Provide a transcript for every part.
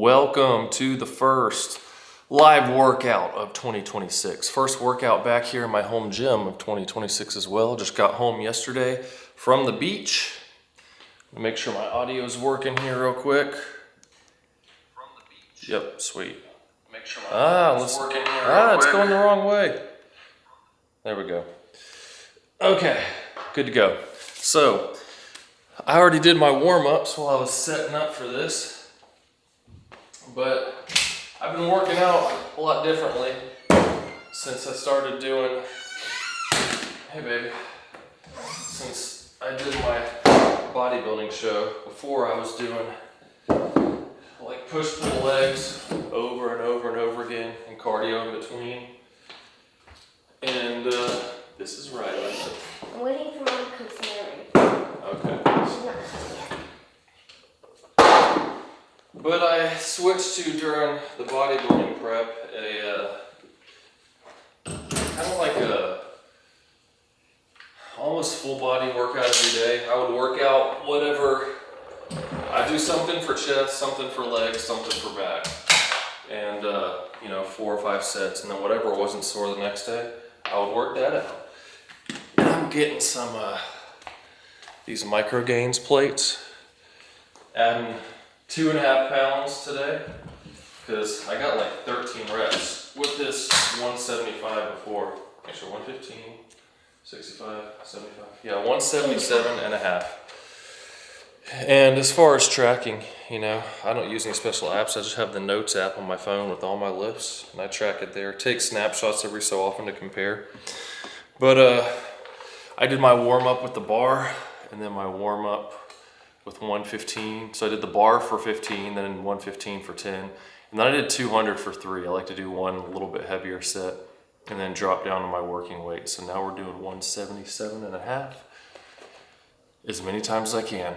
Welcome to the first live workout of 2026. First workout back here in my home gym of 2026 as well. Just got home yesterday from the beach. Make sure my audio is working here real quick. From the beach. Yep, sweet. Make sure my audio is working here real quick. It's going the wrong way. There we go. Okay, good to go. So, I already did my warm-ups while I was setting up for this. But I've been working out a lot differently since I started doing, hey baby, since I did my bodybuilding show. Before I was doing like push-pull legs over and over and over again and cardio in between. And this is right. I'm waiting for mom to come smelling. Okay. She's not coming yet. But I switched to, during the bodybuilding prep, a kind of like a almost full body workout every day. I would work out whatever. I do something for chest, something for legs, something for back, and 4 or 5 sets, and then whatever wasn't sore the next day, I would work that out. And I'm getting some these micro gains plates, adding 2.5 pounds today, because I got like 13 reps with this 175 before. Actually 115, 65, 75. Yeah, 177 and a half. And as far as tracking, I don't use any special apps. I just have the Notes app on my phone with all my lifts, and I track it there. Take snapshots every so often to compare. But I did my warm up with the bar, and then my warm up with 115. So I did the bar for 15, then 115 for 10. And then I did 200 for 3. I like to do one a little bit heavier set and then drop down to my working weight. So now we're doing 177 and a half as many times as I can.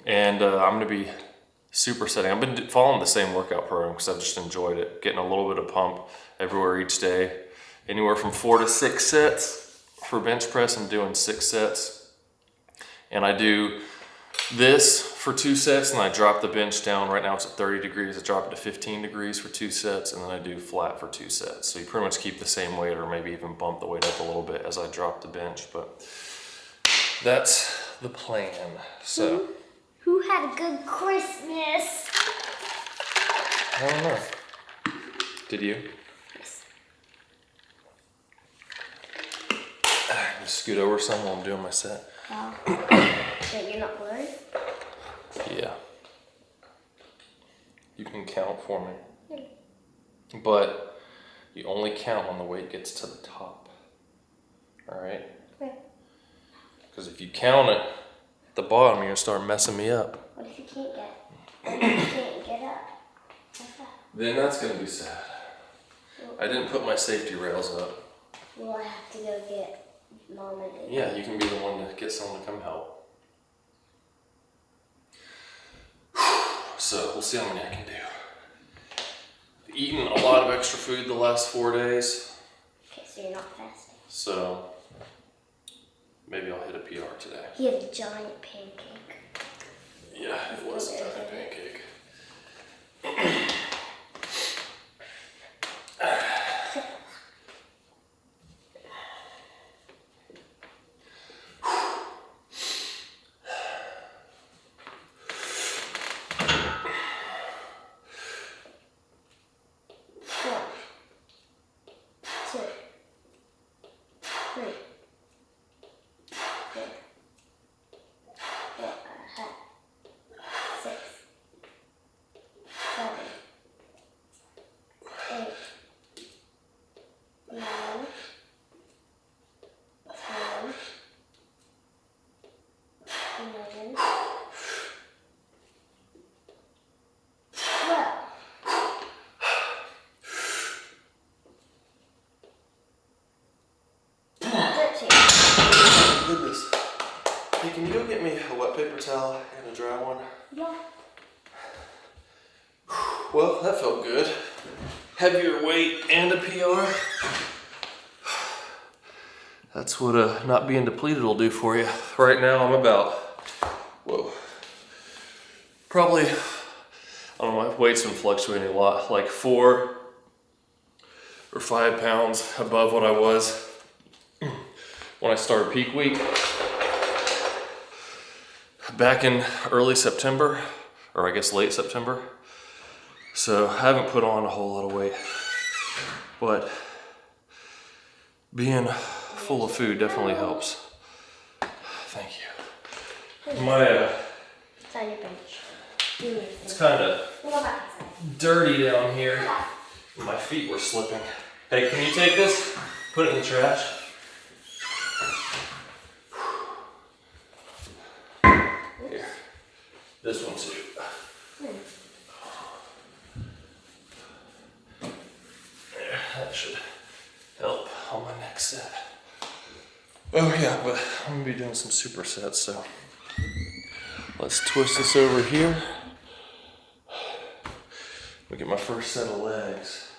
And I'm gonna be supersetting. I've been following the same workout program because I've just enjoyed it. Getting a little bit of pump everywhere each day. Anywhere from 4 to 6 sets. For bench press, I'm doing 6 sets. And I do this for 2 sets, and I drop the bench down. Right now it's at 30 degrees. I drop it to 15 degrees for 2 sets, and then I do flat for 2 sets. So you pretty much keep the same weight, or maybe even bump the weight up a little bit as I drop the bench, but that's the plan. So Who had a good Christmas? I don't know. Did you? Yes. Just scoot over some while I'm doing my set. Oh. Wait, you're not blurry? Yeah. You can count for me. But you only count when the weight gets to the top. Alright? Okay. Because if you count it at the bottom, you're going to start messing me up. What if you can't get up? Then that's going to be sad. I didn't put my safety rails up. Well, I have to go get mom and dad. Yeah, you can be the one to get someone to come help. So we'll see how many I can do. Eaten a lot of extra food the last 4 days. Okay, so you're not fasting. So maybe I'll hit a PR today. He had a giant pancake. Yeah, it was a giant pancake. Goodness. Hey, can you go get me a wet paper towel and a dry one? Yeah. Well, that felt good. Heavier weight and a PR. That's what not being depleted will do for you. Right now I'm about, probably, I don't know, my weight's been fluctuating a lot, like 4 or 5 pounds above what I was when I started peak week back in early September, or I guess late September. So I haven't put on a whole lot of weight, but being full of food definitely helps. Thank you. My It's on your bench. it's kind of We'll go back inside. dirty down here. My feet were slipping. Hey, can you take this? Put it in the trash. Here. This one too. There, that should help on my next set. Oh yeah, but I'm gonna be doing some supersets, so let's twist this over here. Look at my first set of legs.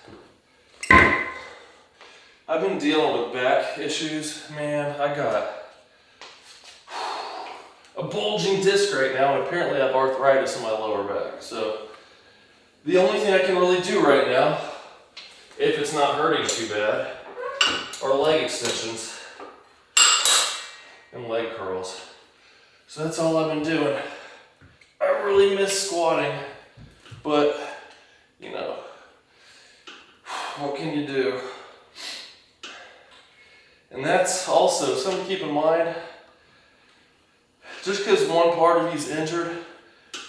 I've been dealing with back issues, man. I got a bulging disc right now, and apparently I have arthritis in my lower back. So the only thing I can really do right now, if it's not hurting too bad, are leg extensions and leg curls. So that's all I've been doing. I really miss squatting, but you know, what can you do? And that's also something to keep in mind. Just because one part of you's injured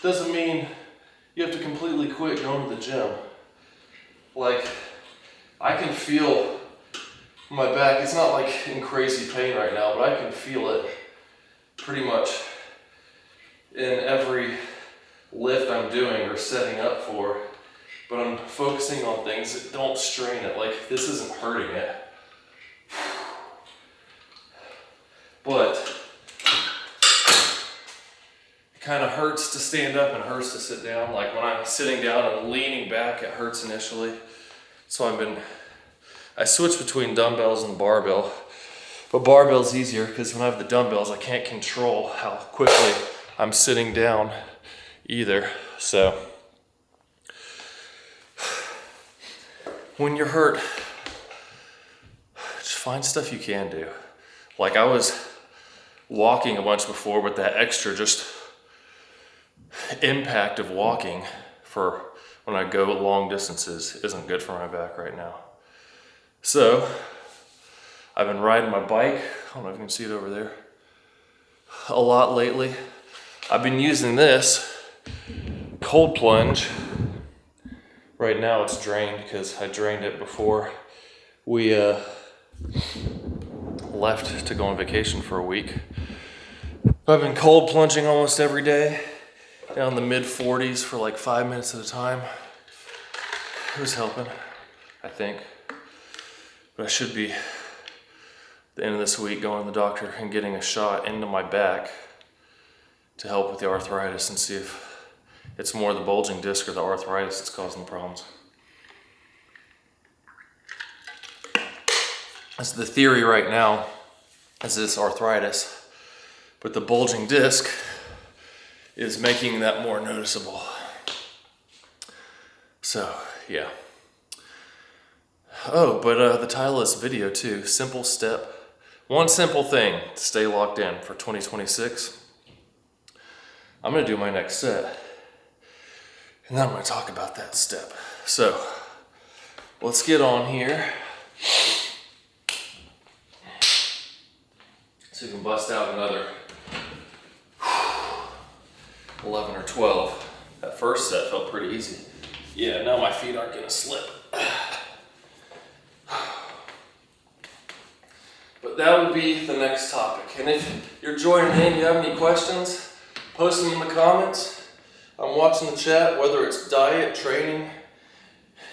doesn't mean you have to completely quit going to the gym. Like, I can feel my back, it's not like in crazy pain right now, but I can feel it pretty much in every lift I'm doing or setting up for. But I'm focusing on things that don't strain it. Like, this isn't hurting it. But it kind of hurts to stand up and hurts to sit down. Like when I'm sitting down and leaning back, it hurts initially. So I switch between dumbbells and the barbell. But barbell's easier because when I have the dumbbells, I can't control how quickly I'm sitting down either. So when you're hurt, just find stuff you can do. Like I was walking a bunch before, but that extra just impact of walking for when I go long distances isn't good for my back right now. So I've been riding my bike. I don't know if you can see it over there. A lot lately. I've been using this cold plunge. Right now it's drained because I drained it before we left to go on vacation for a week. I've been cold plunging almost every day, down the mid 40s for like 5 minutes at a time. It was helping, I think. But I should be, at the end of this week, going to the doctor and getting a shot into my back to help with the arthritis and see if it's more the bulging disc or the arthritis that's causing the problems. That's the theory right now, is this arthritis. But the bulging disc is making that more noticeable. So, yeah. Oh, but the title of this video too, simple step. One simple thing to stay locked in for 2026. I'm gonna do my next set. And then I'm gonna talk about that step. So, let's get on here. So you can bust out another 11 or 12. That first set felt pretty easy. Yeah, now my feet aren't gonna slip. But that would be the next topic. And if you're joining in, you have any questions, post them in the comments. I'm watching the chat, whether it's diet, training,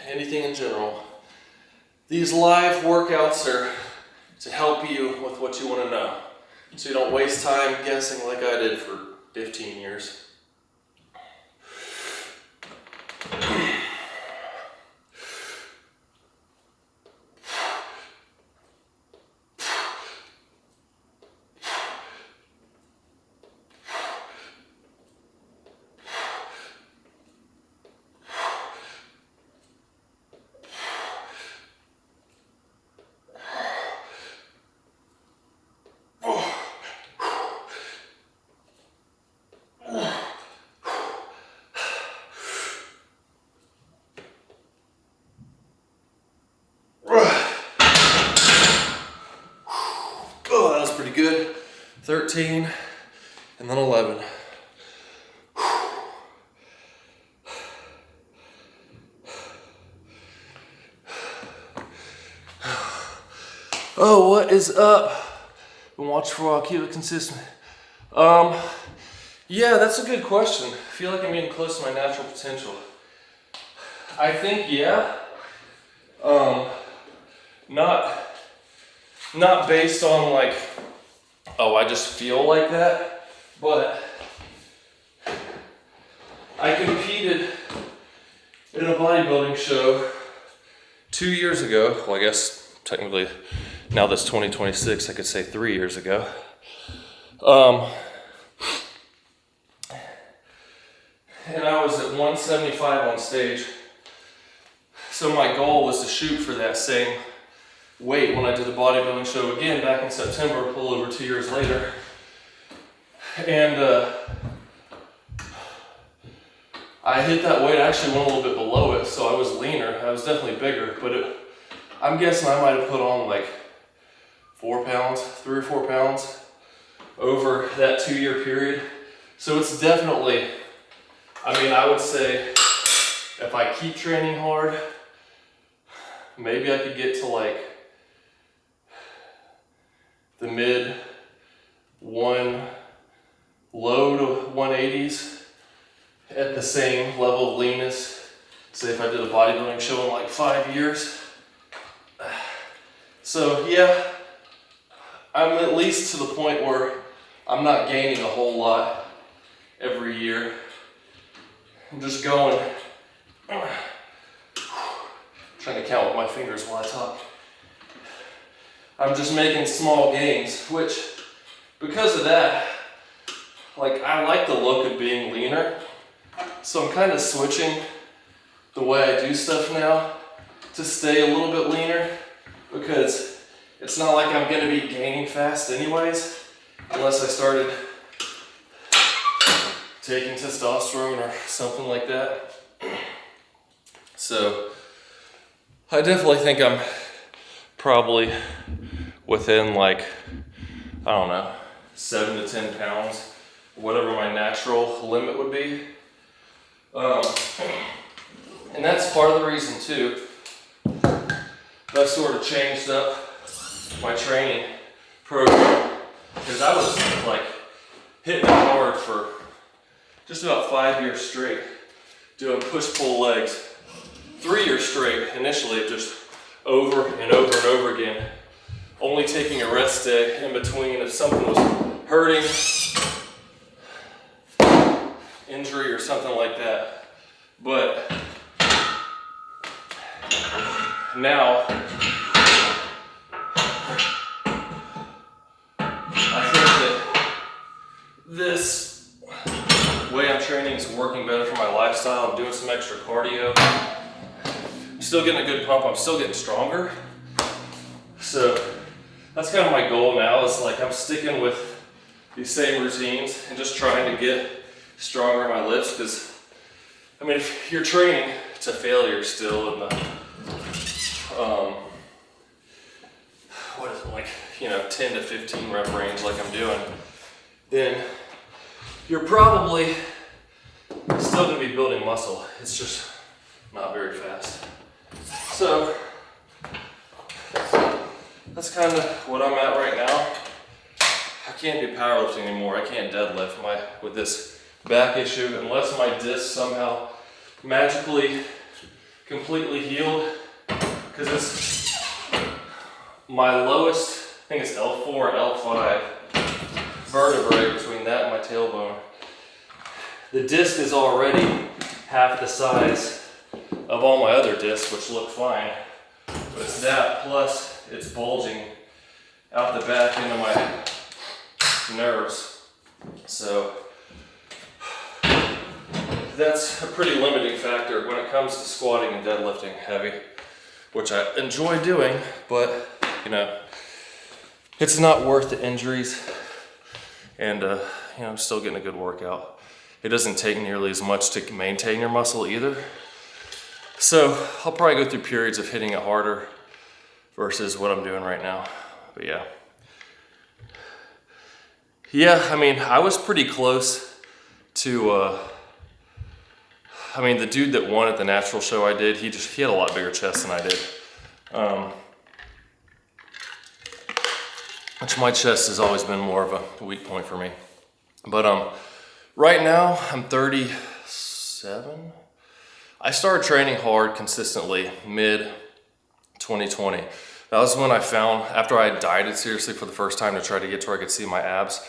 anything in general. These live workouts are to help you with what you want to know, so you don't waste time guessing like I did for 15 years. 13, and then 11. Oh, what is up? Been watching for a while, keep it consistent. Yeah, that's a good question. I feel like I'm getting close to my natural potential. I think, yeah. Not based on like, oh, I just feel like that, but I competed in a bodybuilding show 2 years ago. Well, I guess technically now that's 2026, I could say 3 years ago. And I was at 175 on stage. So my goal was to shoot for that same weight when I did the bodybuilding show again back in September, a little over 2 years later. And I hit that weight. I actually went a little bit below it, so I was leaner. I was definitely bigger, but I'm guessing I might have put on like 4 pounds, 3 or 4 pounds over that 2 year period. So it's definitely, I mean, I would say if I keep training hard, maybe I could get to like the mid low to 180s at the same level of leanness. Say if I did a bodybuilding show in like 5 years. So yeah, I'm at least to the point where I'm not gaining a whole lot every year. I'm just going, trying to count with my fingers while I talk. I'm just making small gains, which because of that, like I like the look of being leaner. So I'm kind of switching the way I do stuff now to stay a little bit leaner, because it's not like I'm gonna be gaining fast anyways, unless I started taking testosterone or something like that. So I definitely think I'm probably within like, I don't know, 7 to 10 pounds, whatever my natural limit would be. And that's part of the reason too that I've sort of changed up my training program, because I was like hitting it hard for just about 5 years straight, doing push-pull legs, 3 years straight initially, just over and over and over again, only taking a rest day in between if something was hurting, injury or something like that. But now I think that this way I'm training is working better for my lifestyle. I'm doing some extra cardio. I'm still getting a good pump. I'm still getting stronger. So that's kind of my goal now, is like I'm sticking with these same routines and just trying to get stronger in my lifts, because I mean, if you're training to failure still in the, what is it, like, 10 to 15 rep range like I'm doing, then you're probably still gonna be building muscle. It's just not very fast. So that's kind of what I'm at right now. I can't do powerlifting anymore. I can't deadlift with this back issue unless my disc somehow magically completely healed, because it's my lowest, I think it's L4 or L5 vertebrae between that and my tailbone. The disc is already half the size of all my other discs, which look fine, but it's that plus it's bulging out the back into my nerves. So that's a pretty limiting factor when it comes to squatting and deadlifting heavy, which I enjoy doing, but it's not worth the injuries, and I'm still getting a good workout. It doesn't take nearly as much to maintain your muscle either. So I'll probably go through periods of hitting it harder versus what I'm doing right now. But yeah. Yeah, I mean, I was pretty close to, I mean, the dude that won at the natural show I did, he had a lot bigger chest than I did. Which my chest has always been more of a weak point for me. But right now, I'm 37. I started training hard consistently mid-2020. That was when I found, after I dieted seriously for the first time to try to get to where I could see my abs,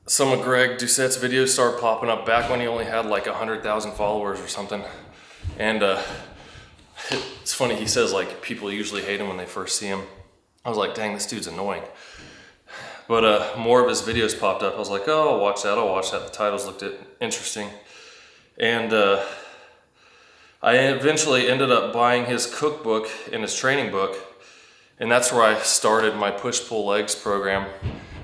some of Greg Doucette's videos started popping up back when he only had like 100,000 followers or something. And it's funny, he says like people usually hate him when they first see him. I was like, dang, this dude's annoying. But more of his videos popped up. I was like, oh, I'll watch that. The titles looked interesting. And I eventually ended up buying his cookbook and his training book. And that's where I started my push-pull legs program,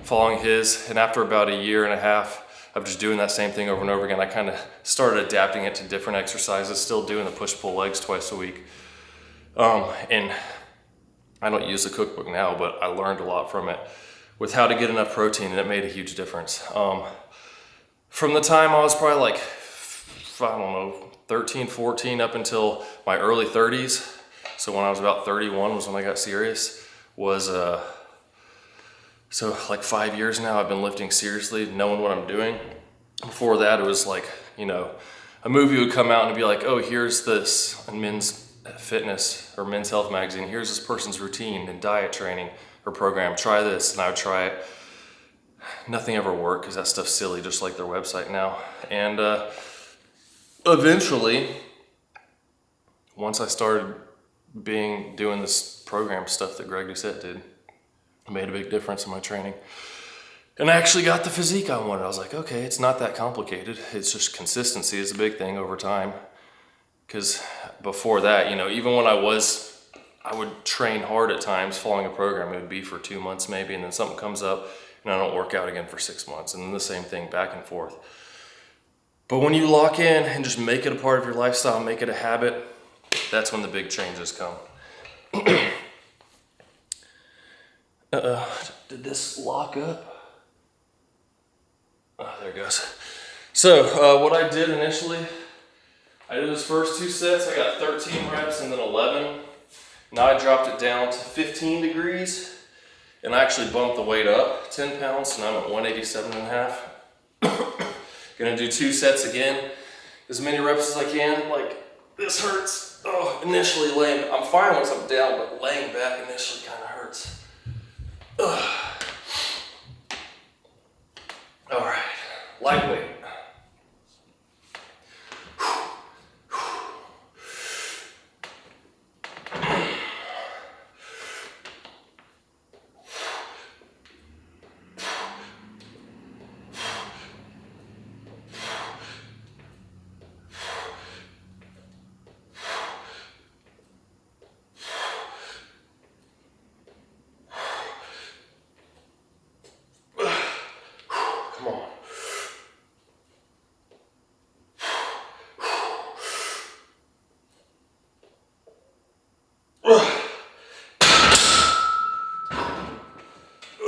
following his. And after about a year and a half of just doing that same thing over and over again, I kind of started adapting it to different exercises, still doing the push-pull legs twice a week. And I don't use the cookbook now, but I learned a lot from it with how to get enough protein, and it made a huge difference. From the time I was probably like, I don't know, 13, 14 up until my early 30s. So when I was about 31 was when I got serious, so like 5 years now I've been lifting seriously, knowing what I'm doing. Before that it was like, you know, a movie would come out and it'd be like, oh, here's this in Men's Fitness or Men's Health magazine, here's this person's routine and diet training or program, try this, and I would try it. Nothing ever worked because that stuff's silly, just like their website now. And eventually, once I started doing this program stuff that Greg Doucette did, it made a big difference in my training. And I actually got the physique I wanted. I was like, okay, it's not that complicated. It's just consistency is a big thing over time. Because before that, you know, even when I would train hard at times following a program. It would be for 2 months maybe, and then something comes up and I don't work out again for 6 months, and then the same thing back and forth. But when you lock in and just make it a part of your lifestyle, make it a habit, that's when the big changes come. Did this lock up? Oh, there it goes. So what I did initially, I did those first 2 sets. I got 13 reps and then 11. Now I dropped it down to 15 degrees, and I actually bumped the weight up 10 pounds, and I'm at 187.5. Gonna do 2 sets again, as many reps as I can. Like, this hurts. Oh, initially laying, I'm fine once I'm down, but laying back initially kind of hurts. Ugh. All right, lightweight.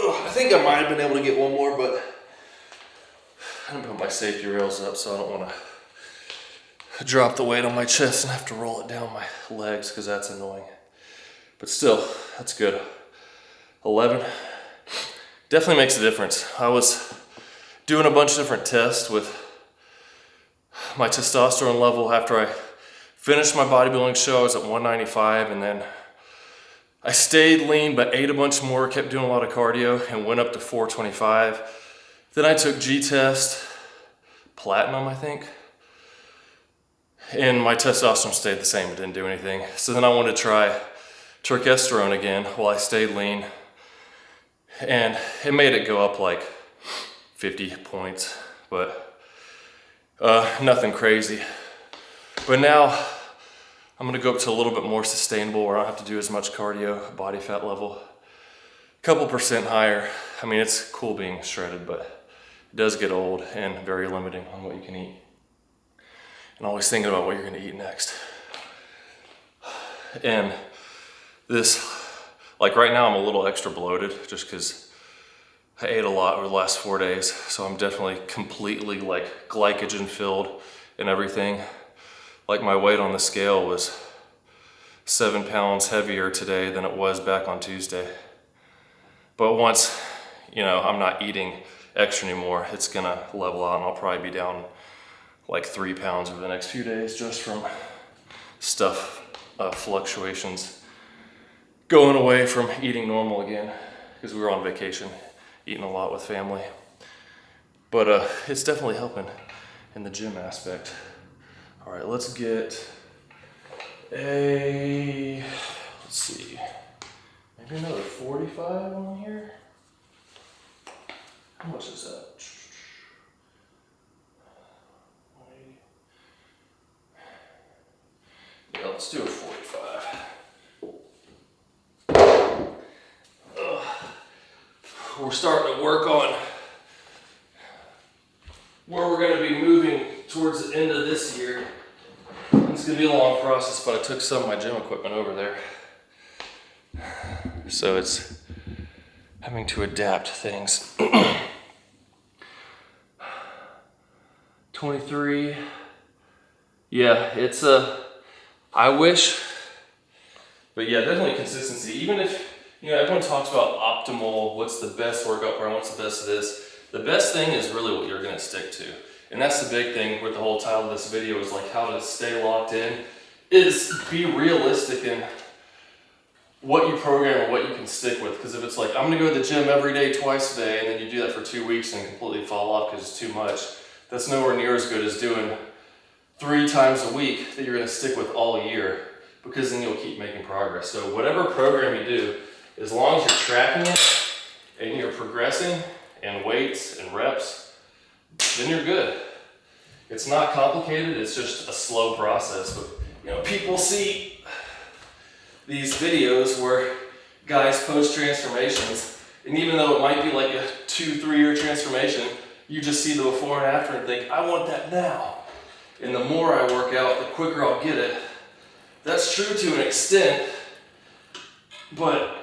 I think I might have been able to get one more, but I didn't put my safety rails up, so I don't want to drop the weight on my chest and have to roll it down my legs, because that's annoying. But still, that's good. 11 definitely makes a difference. I was doing a bunch of different tests with my testosterone level after I finished my bodybuilding show. I was at 195, and then I stayed lean but ate a bunch more, kept doing a lot of cardio, and went up to 425. Then I took G-test, platinum I think, and my testosterone stayed the same, it didn't do anything. So then I wanted to try turkesterone again while I stayed lean, and it made it go up like 50 points, but nothing crazy. But now I'm gonna go up to a little bit more sustainable where I don't have to do as much cardio, body fat level, a couple percent higher. I mean, it's cool being shredded, but it does get old and very limiting on what you can eat. And always thinking about what you're gonna eat next. And this, like right now I'm a little extra bloated just because I ate a lot over the last 4 days, so I'm definitely completely like glycogen filled and everything. Like my weight on the scale was 7 pounds heavier today than it was back on Tuesday. But once, you know, I'm not eating extra anymore, it's gonna level out and I'll probably be down like 3 pounds over the next few days just from stuff, fluctuations. Going away from eating normal again, because we were on vacation, eating a lot with family. But it's definitely helping in the gym aspect. All right, let's get let's see, maybe another 45 on here. How much is that? Yeah, let's do a 45. We're starting to work on where we're going to be moving towards the end of this year. It's going to be a long process, but I took some of my gym equipment over there. So it's having to adapt things. 23. Yeah, it's I wish, but yeah, definitely consistency. Even if, you know, everyone talks about optimal, what's the best workout program, what's the best of this. The best thing is really what you're gonna stick to. And that's the big thing with the whole title of this video is like how to stay locked in, is be realistic in what you program and what you can stick with. Because if it's like, I'm gonna go to the gym every day, twice a day, and then you do that for 2 weeks and completely fall off because it's too much, that's nowhere near as good as doing 3 times a week that you're gonna stick with all year, because then you'll keep making progress. So whatever program you do, as long as you're tracking it and you're progressing in weights and reps, then you're good. It's not complicated, it's just a slow process. But you know, people see these videos where guys post transformations, and even though it might be like a 2-3 year transformation, you just see the before and after and think, I want that now. And the more I work out, the quicker I'll get it. That's true to an extent, but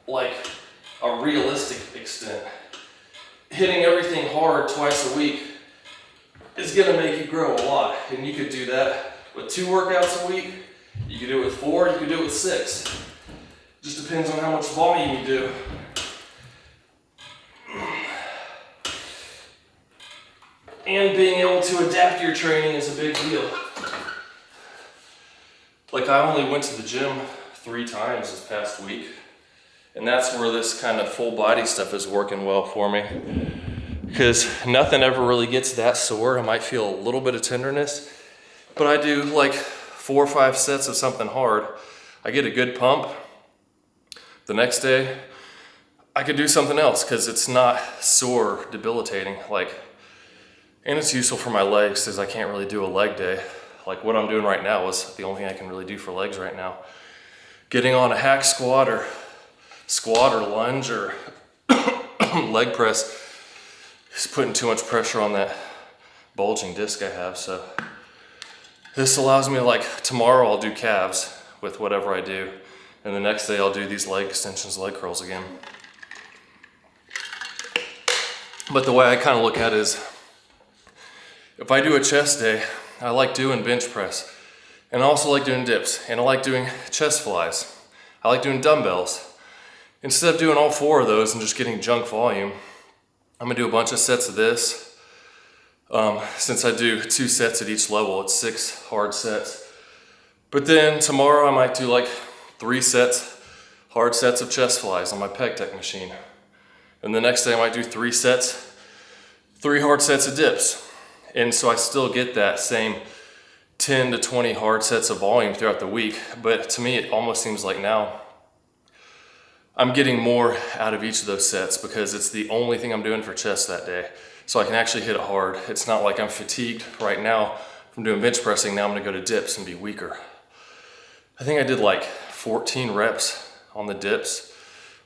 like a realistic extent. Hitting everything hard twice a week is gonna make you grow a lot. And you could do that with 2 workouts a week. You could do it with 4, you could do it with 6. Just depends on how much volume you do. And being able to adapt your training is a big deal. Like I only went to the gym 3 times this past week. And that's where this kind of full body stuff is working well for me. Because nothing ever really gets that sore. I might feel a little bit of tenderness, but I do like 4 or 5 sets of something hard. I get a good pump. The next day, I could do something else because it's not sore, debilitating. And it's useful for my legs because I can't really do a leg day. Like what I'm doing right now is the only thing I can really do for legs right now. Getting on a hack squat or lunge or leg press is putting too much pressure on that bulging disc I have. So this allows me to, like, tomorrow I'll do calves with whatever I do, and the next day I'll do these leg extensions, leg curls again. But the way I kind of look at it is, if I do a chest day, I like doing bench press, and I also like doing dips, and I like doing chest flies. I like doing dumbbells. Instead of doing all 4 of those and just getting junk volume, I'm gonna do a bunch of sets of this. Since I do 2 sets at each level, it's 6 hard sets. But then tomorrow I might do like 3 sets, hard sets of chest flies on my pec tech machine. And the next day I might do 3 sets, 3 hard sets of dips. And so I still get that same 10 to 20 hard sets of volume throughout the week. But to me, it almost seems like now I'm getting more out of each of those sets because it's the only thing I'm doing for chest that day. So I can actually hit it hard. It's not like I'm fatigued right now from doing bench pressing. Now I'm gonna go to dips and be weaker. I think I did like 14 reps on the dips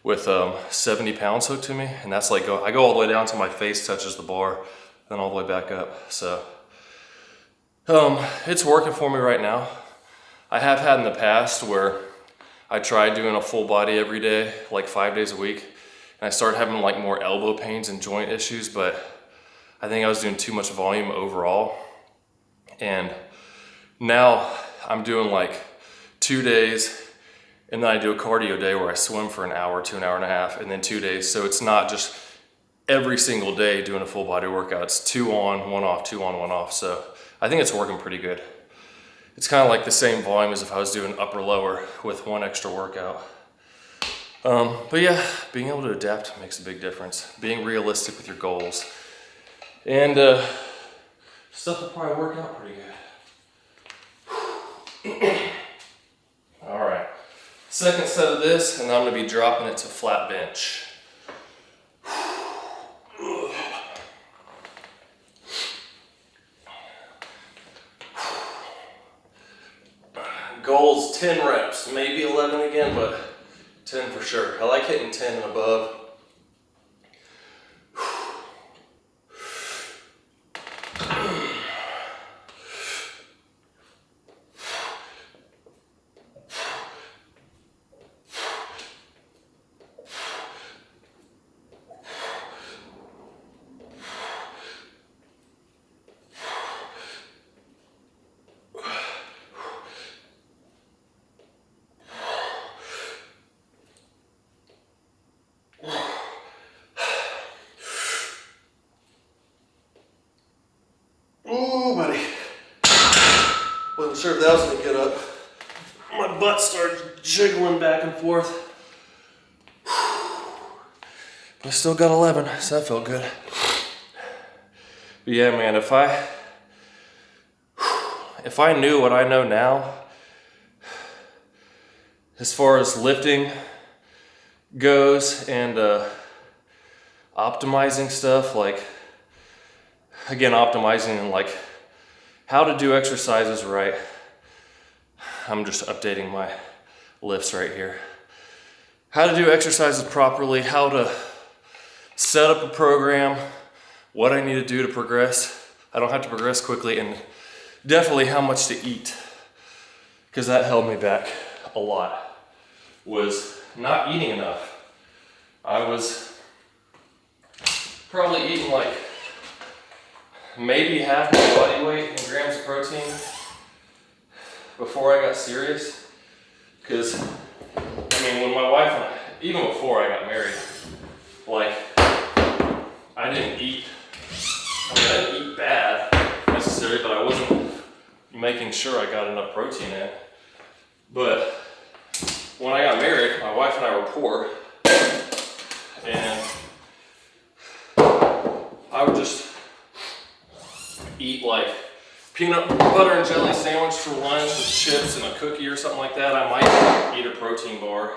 with 70 pounds hooked to me. And that's like, I go all the way down till my face touches the bar, then all the way back up. So it's working for me right now. I have had in the past where I tried doing a full body every day, like 5 days a week, and I started having like more elbow pains and joint issues, but I think I was doing too much volume overall. And now I'm doing like 2 days, and then I do a cardio day where I swim for an hour to an hour and a half, and then 2 days. So it's not just every single day doing a full body workout. It's 2 on, 1 off, 2 on, 1 off. So I think it's working pretty good. It's kind of like the same volume as if I was doing upper lower with 1 extra workout. But yeah, being able to adapt makes a big difference. Being realistic with your goals. And stuff will probably work out pretty good. All right, second set of this, and I'm gonna be dropping it to flat bench. Goals 10 reps, maybe 11 again, but 10 for sure. I like hitting 10 and above. Ooh, buddy. Wasn't sure if that was gonna get up. My butt started jiggling back and forth. But I still got 11, so that felt good. But yeah, man, if I knew what I know now, as far as lifting goes and optimizing stuff, like, again, optimizing and like how to do exercises right. I'm just updating my lifts right here. How to do exercises properly, how to set up a program, what I need to do to progress. I don't have to progress quickly, and definitely how much to eat, because that held me back a lot, was not eating enough. I was probably eating like maybe half my body weight in grams of protein before I got serious. Because, I mean, when my wife and I, even before I got married, like, I didn't eat bad necessarily, but I wasn't making sure I got enough protein in. But when I got married, my wife and I were poor, and I would just eat like peanut butter and jelly sandwich for lunch with chips and a cookie or something like that. I might eat a protein bar,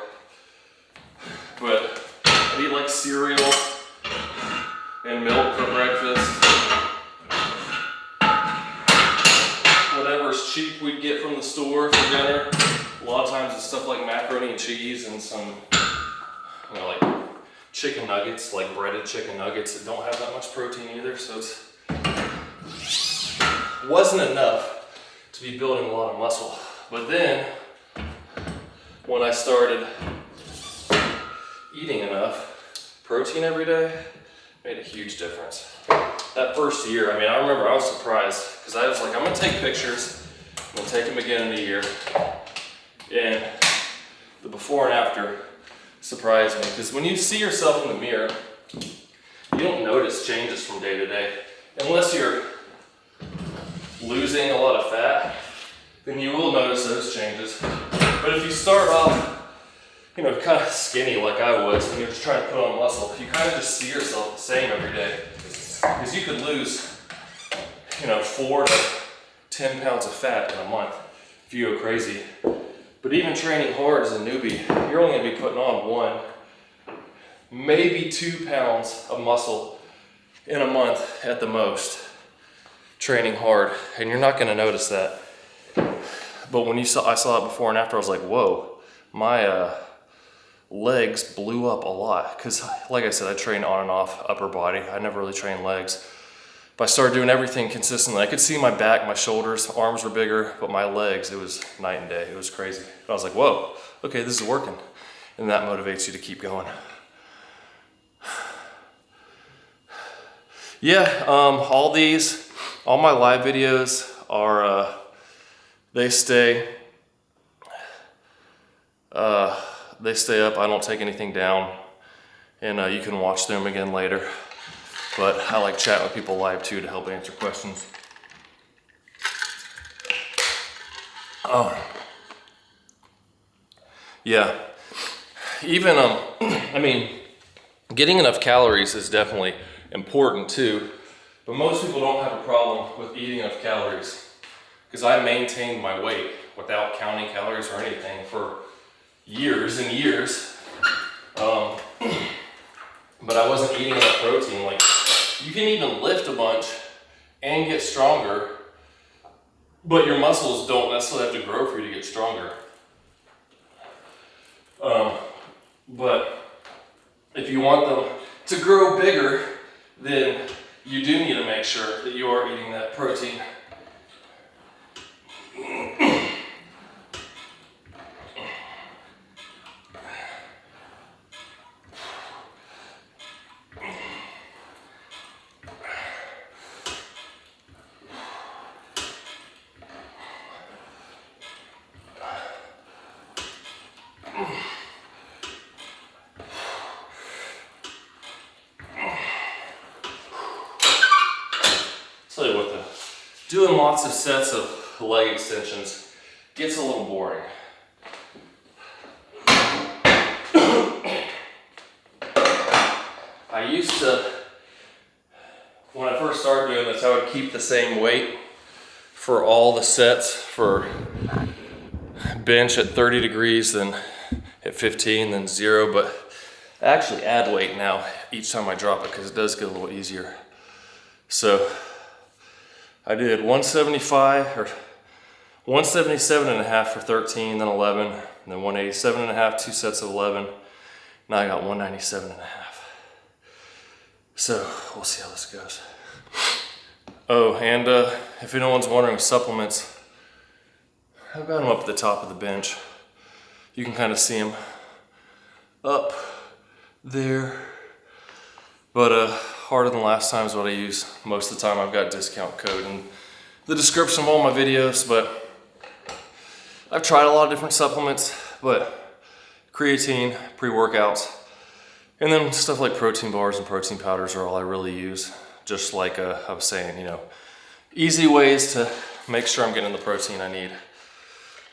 but I'd eat like cereal and milk for breakfast. Whatever's cheap we'd get from the store for dinner. A lot of times it's stuff like macaroni and cheese and some, you know, like chicken nuggets, like breaded chicken nuggets that don't have that much protein either. So it's wasn't enough to be building a lot of muscle. But then when I started eating enough protein every day, made a huge difference. That first year, I mean, I remember I was surprised because I was like, I'm gonna take pictures, I'm gonna take them again in a year. And the before and after surprised me, because when you see yourself in the mirror, you don't notice changes from day to day. Unless you're losing a lot of fat, then you will notice those changes. But if you start off, you know, kind of skinny like I was, and you're just trying to put on muscle, you kind of just see yourself the same every day. Because you could lose, you know, 4 to 10 pounds of fat in a month if you go crazy. But even training hard as a newbie, you're only gonna be putting on 1, maybe 2 pounds of muscle in a month at the most, training hard, and you're not gonna notice that. But when I saw it before and after, I was like, whoa, my legs blew up a lot. Because like I said, I train on and off upper body. I never really trained legs. But I started doing everything consistently. I could see my back, my shoulders, arms were bigger, but my legs, it was night and day. It was crazy. And I was like, whoa, okay, this is working. And that motivates you to keep going. Yeah, all my live videos are, they stay up. I don't take anything down, and you can watch them again later. But I like chatting with people live too to help answer questions. Yeah, even, I mean, getting enough calories is definitely important too, but most people don't have a problem with eating enough calories because I maintained my weight without counting calories or anything for years and years. But I wasn't eating enough protein. Like, you can even lift a bunch and get stronger, but your muscles don't necessarily have to grow for you to get stronger. But if you want them to grow bigger, then you do need to make sure that you are eating that protein. Tell you what, though, doing lots of sets of leg extensions gets a little boring. I used to, when I first started doing this, I would keep the same weight for all the sets, for bench at 30 degrees, then at 15, then 0, but I actually add weight now each time I drop it because it does get a little easier. So I did 175 or 177.5 for 13, then 11, and then 187.5, 2 sets of 11. Now I got 197.5. So we'll see how this goes. Oh, and if anyone's wondering, supplements, I've got them up at the top of the bench. You can kind of see them up there. But harder than last time is what I use most of the time. I've got discount code in the description of all my videos, but I've tried a lot of different supplements, but creatine, pre-workouts, and then stuff like protein bars and protein powders are all I really use. Just like I was saying, you know, easy ways to make sure I'm getting the protein I need.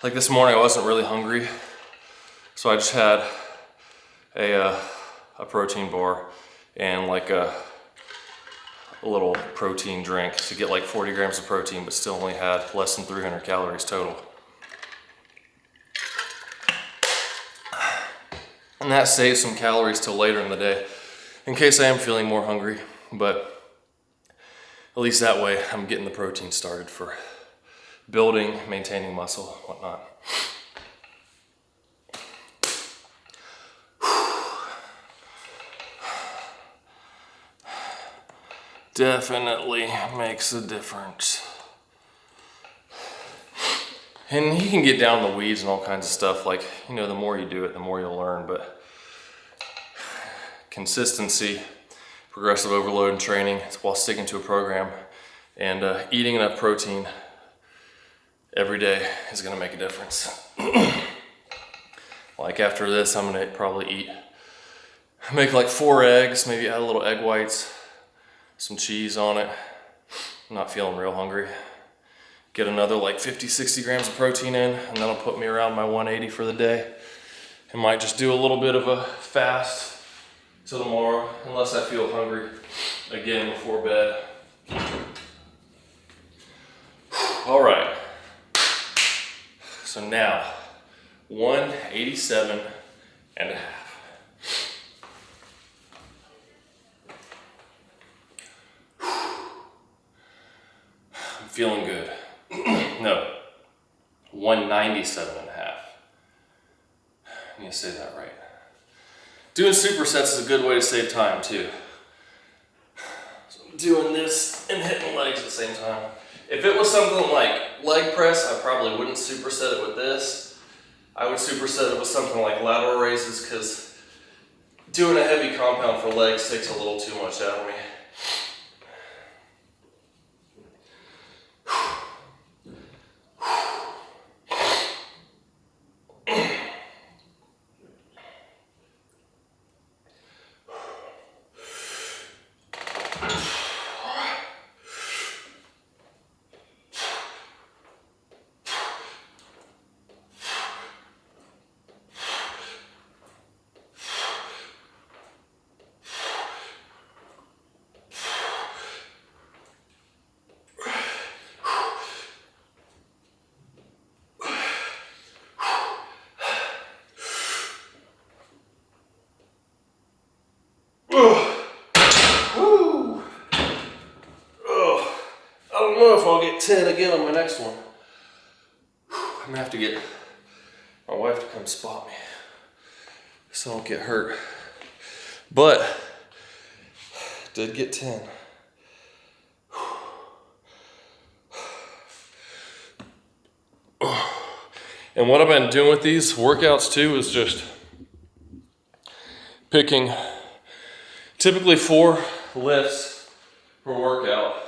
Like this morning, I wasn't really hungry, so I just had a protein bar and like a little protein drink to get like 40 grams of protein, but still only had less than 300 calories total. And that saves some calories till later in the day, in case I am feeling more hungry. But at least that way I'm getting the protein started for building, maintaining muscle, whatnot. Definitely makes a difference. And you can get down in the weeds and all kinds of stuff. Like, you know, the more you do it, the more you'll learn. But consistency, progressive overload and training while sticking to a program, and eating enough protein every day is gonna make a difference. Like after this, I'm gonna probably make like 4 eggs, maybe add a little egg whites, some cheese on it. I'm not feeling real hungry. Get another like 50, 60 grams of protein in, and that'll put me around my 180 for the day. I might just do a little bit of a fast till tomorrow, unless I feel hungry again before bed. All right. So now, 187.5. I'm feeling good. No, 197.5. I need to say that right. Doing supersets is a good way to save time too. So I'm doing this and hitting legs at the same time. If it was something like leg press, I probably wouldn't superset it with this. I would superset it with something like lateral raises, because doing a heavy compound for legs takes a little too much out of me. don't know if I'll get 10 again on my next one. I'm gonna have to get my wife to come spot me so I don't get hurt. But did get 10. And what I've been doing with these workouts too is just picking typically 4 lifts per workout.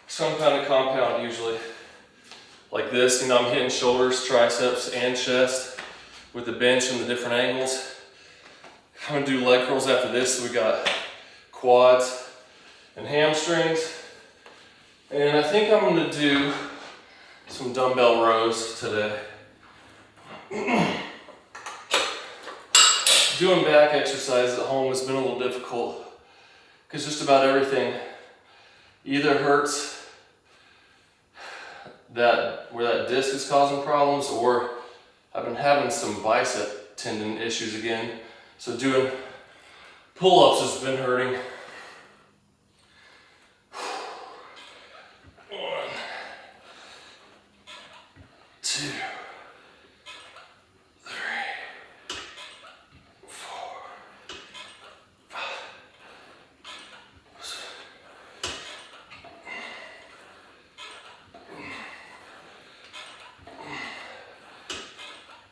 Some kind of compound usually. Like this, you know, I'm hitting shoulders, triceps, and chest with the bench and the different angles. I'm gonna do leg curls after this, so we got quads and hamstrings. And I think I'm gonna do some dumbbell rows today. Doing back exercises at home has been a little difficult because just about everything either hurts where that disc is causing problems, or I've been having some bicep tendon issues again. So doing pull-ups has been hurting. 1, 2, 3, 4, 5, 6,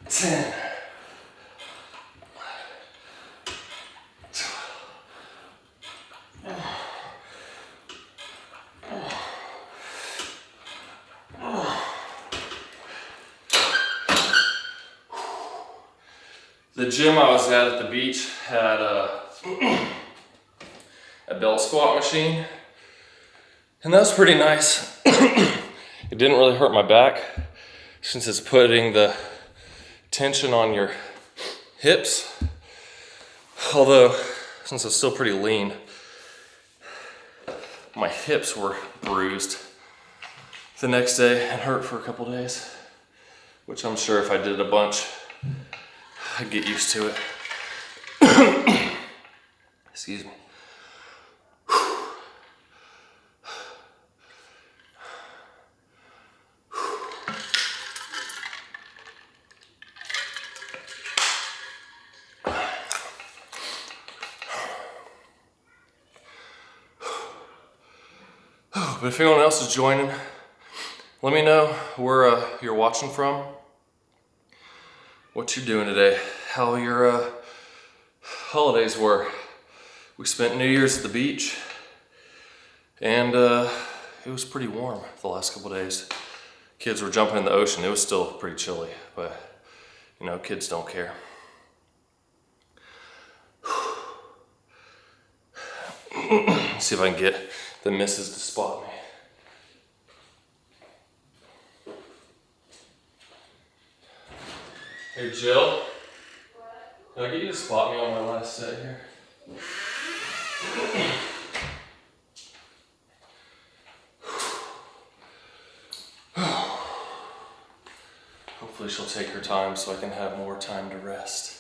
10. The gym I was at the beach had a belt squat machine, and that was pretty nice. It didn't really hurt my back since it's putting the tension on your hips. Although, since I'm still pretty lean, my hips were bruised the next day and hurt for a couple days, which I'm sure if I did a bunch, I'd get used to it. Excuse me. But if anyone else is joining, let me know where you're watching from, what you're doing today, how your holidays were. We spent New Year's at the beach, and it was pretty warm the last couple days. Kids were jumping in the ocean. It was still pretty chilly, but you know, kids don't care. See if I can get the missus to spot me. Hey Jill, can I get you to spot me on my last set here? Hopefully she'll take her time so I can have more time to rest.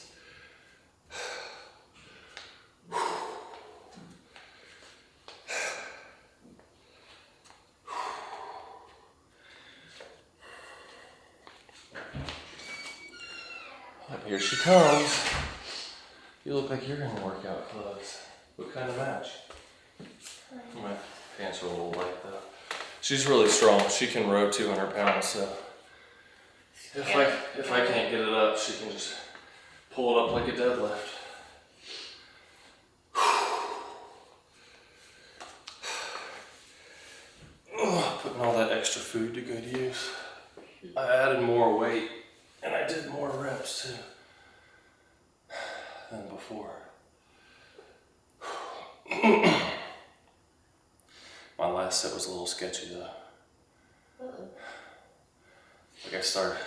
Here she comes. You look like you're in workout clothes. What kind of match? My pants are a little light though. She's really strong. She can row 200 pounds, so if I can't get it up, she can just pull it up like a deadlift. Putting all that extra food to good use. I added more weight and I did more reps too than before. My last set was a little sketchy though. Like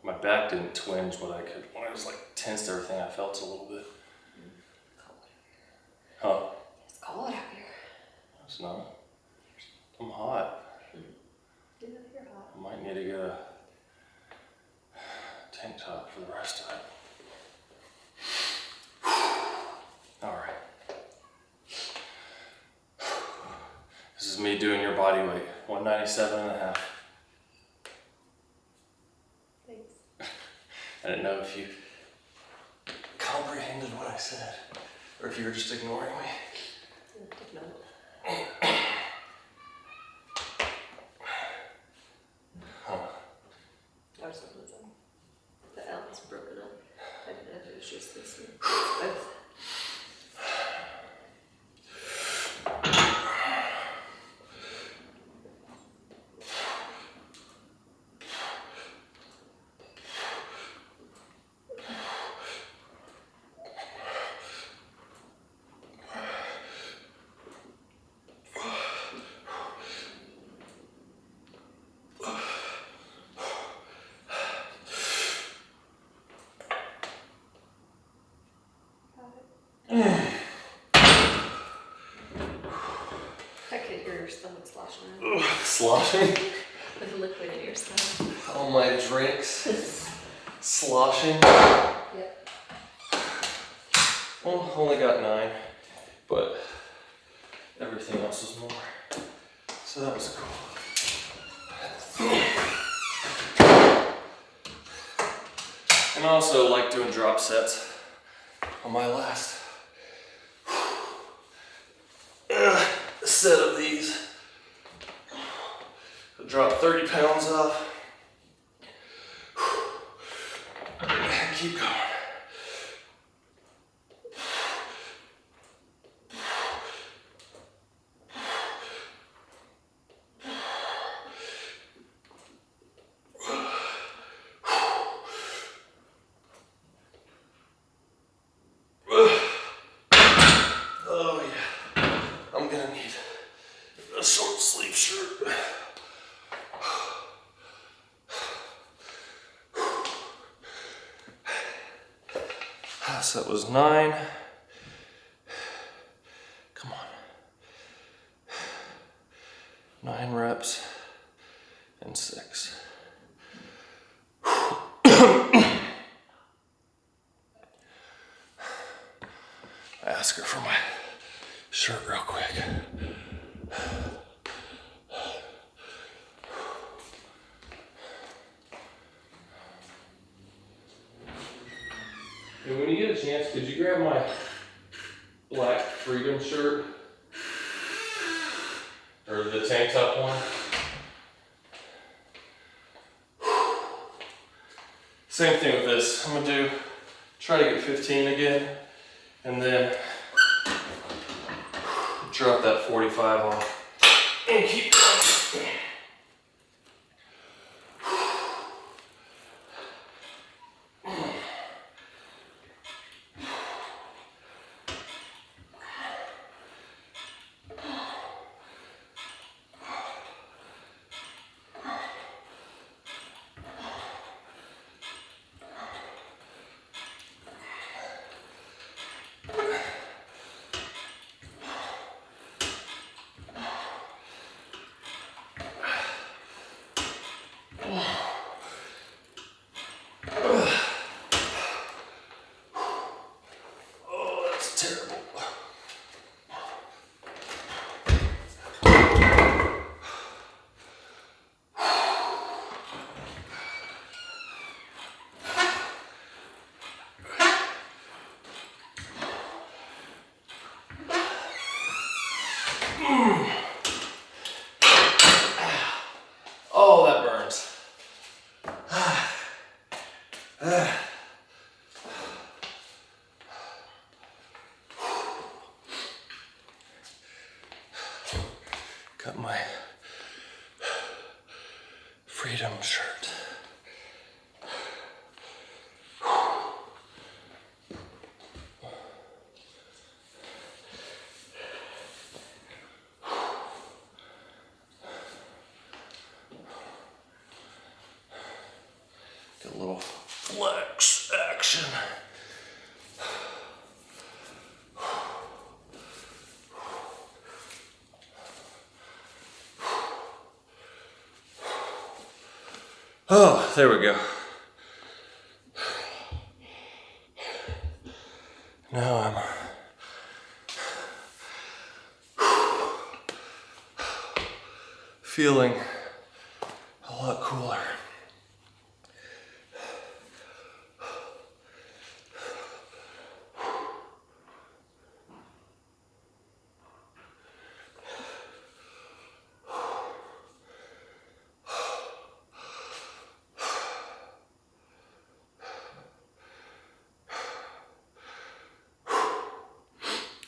my back didn't twinge, but when I was like tensed everything, I felt a little bit. Huh? It's cold out here. It's not. I'm hot. You're hot. I might need to get a tank top for the rest of it. All right. This is me me doing your body weight. 197 and a half. Thanks. I didn't know if you comprehended what I said, or if you were just ignoring me. No. Huh. I was looking at them. The L is broken up. I didn't know if it was just this one. Both. I could hear your stomach sloshing around. Sloshing? With the liquid in your stomach. All my drinks sloshing. Yep. Well, only got 9, but everything else was more. So that was cool. And I also like doing drop sets on my last set of these. I drop 30 pounds off. And keep going. Oh yeah, I'm gonna need a short sleeve shirt. So that was 9. Come on. 9 reps and 6. I ask her for my shirt real quick. And when you get a chance, could you grab my black Freedom shirt? Or the tank top one? Same thing with this. I'm gonna try to get 15 again, and then drop that 45 off and keep going. Oh, that's terrible. Oh, that burns. Got my Freedom shirt. Got a little flex action. Oh, there we go. Now I'm feeling a lot cooler.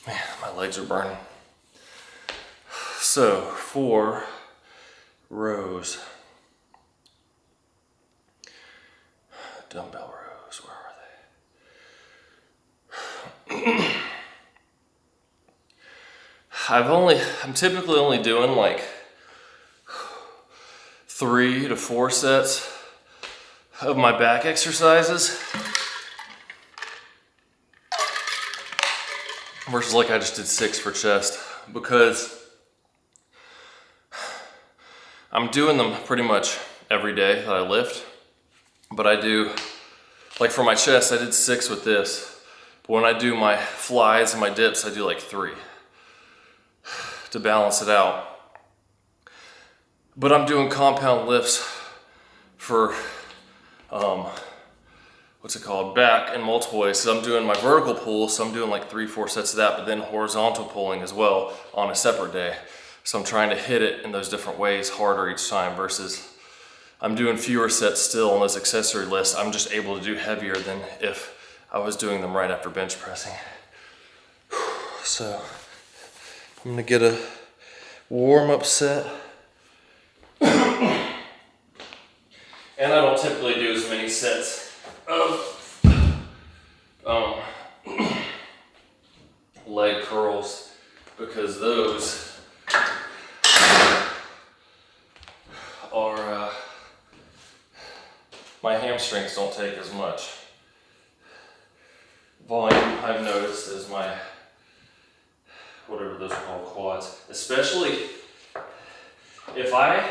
Man, my legs are burning. So 4 rows. Dumbbell rows, where are they? I'm typically only doing like 3 to 4 sets of my back exercises. Versus like I just did 6 for chest, because I'm doing them pretty much every day that I lift. But I do, like for my chest, I did 6 with this. But when I do my flies and my dips, I do like 3 to balance it out. But I'm doing compound lifts for, back in multiple ways. So I'm doing my vertical pull, so I'm doing like 3-4 sets of that, but then horizontal pulling as well on a separate day. So I'm trying to hit it in those different ways harder each time, versus I'm doing fewer sets still on those accessory lists. I'm just able to do heavier than if I was doing them right after bench pressing. So I'm gonna get a warm-up set. And I don't typically do as many sets of leg curls, because those are, my hamstrings don't take as much volume, I've noticed, as my, whatever those are called, quads. Especially if I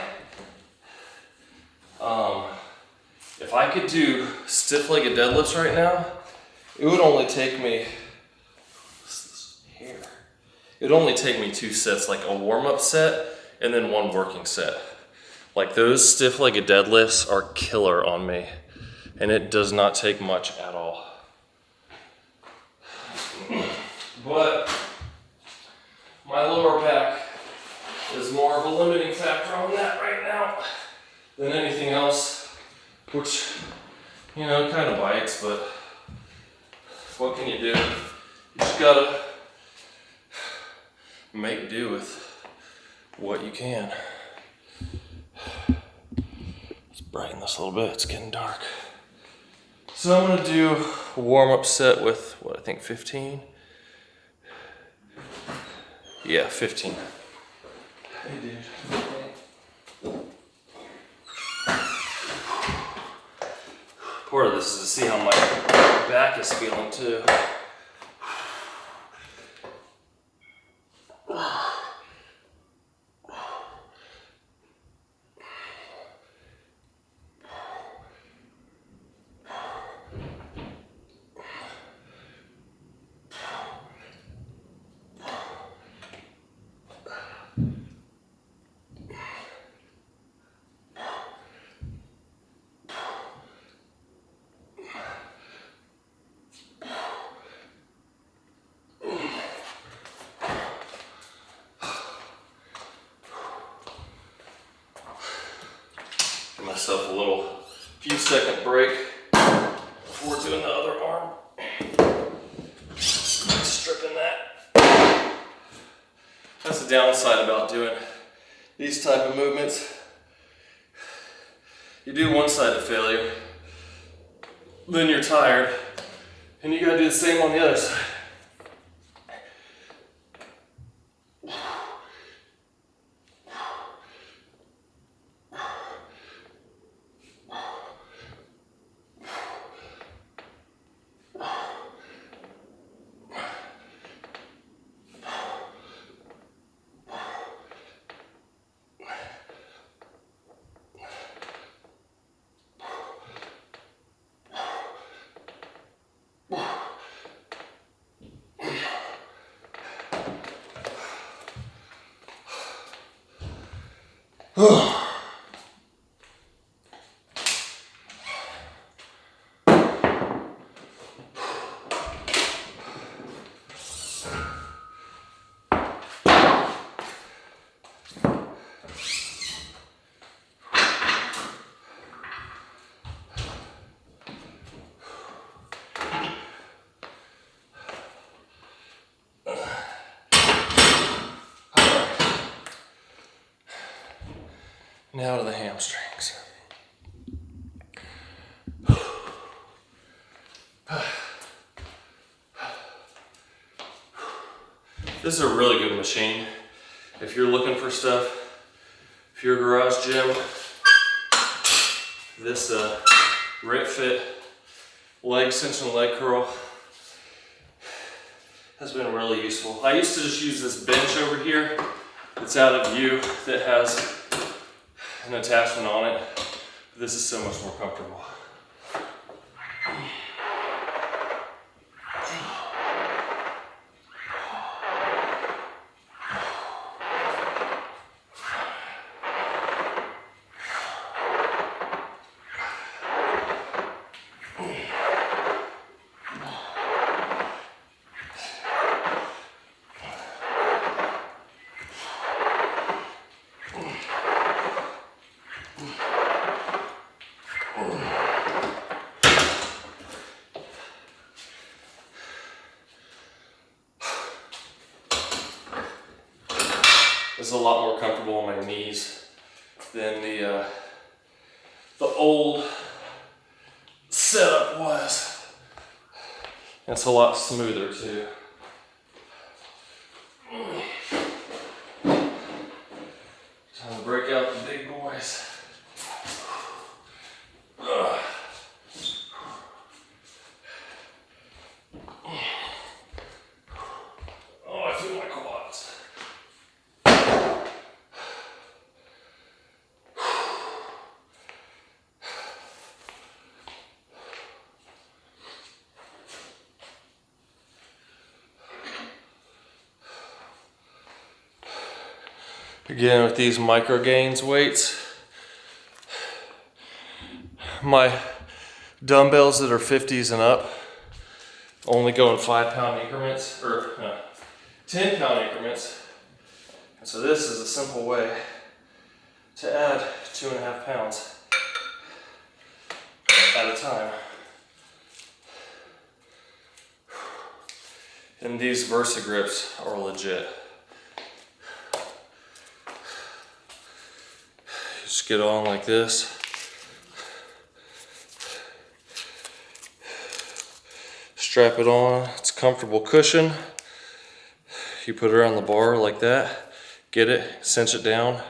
could do stiff-legged deadlifts right now, it would only take me, it would only take me 2 sets, like a warm-up set and then 1 working set. Like those stiff-legged deadlifts are killer on me, and it does not take much at all. But my lower back is more of a limiting factor on that right now than anything else, which, you know, kind of bites, but what can you do? You just gotta make do with what you can. Let's brighten this a little bit, it's getting dark. So I'm gonna do a warm-up set with, what, I think 15? Yeah, 15. Hey, dude. Part of this is to see how my back is feeling too. Myself a little few second break before doing the other arm. Stripping that. That's the downside about doing these type of movements. You do one side to failure, then you're tired, and you gotta do the same on the other side. Now to the hamstrings. This is a really good machine. If you're looking for stuff, if you're a garage gym, this Rip Fit leg extension leg curl has been really useful. I used to just use this bench over here that's out of view that has an attachment on it. This is so much more comfortable. This is a lot more comfortable on my knees than the old setup was. It's a lot smoother too. Time to break out the big boys. Oh, I feel my quads. Again, with these micro gains weights, my dumbbells that are 50s and up only go in 5-pound increments, or 10-pound increments. And so this is a simple way to add 2.5 pounds at a time. And these Versa grips are legit. Just get on like this. Strap it on, it's a comfortable cushion. You put it around the bar like that, get it, cinch it down,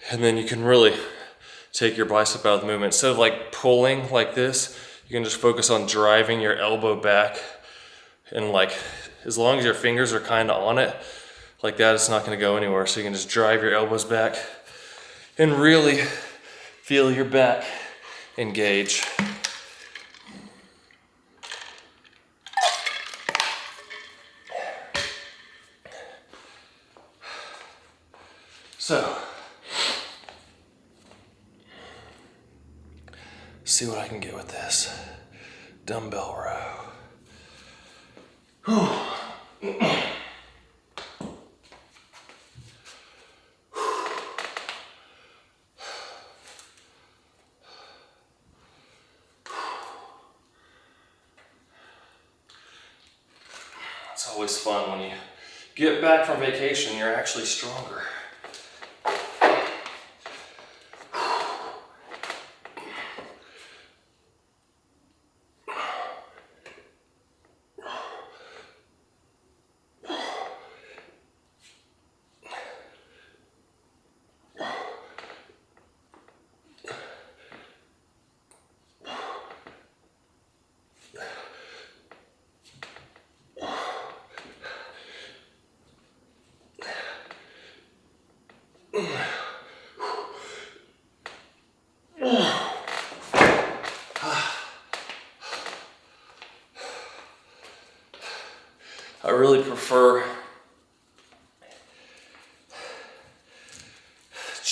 and then you can really take your bicep out of the movement. Instead of like pulling like this, you can just focus on driving your elbow back, and like, as long as your fingers are kind of on it, like that, it's not gonna go anywhere. So you can just drive your elbows back and really feel your back engage. So, see what I can get with this dumbbell row. It's always fun when you get back from vacation, you're actually stronger.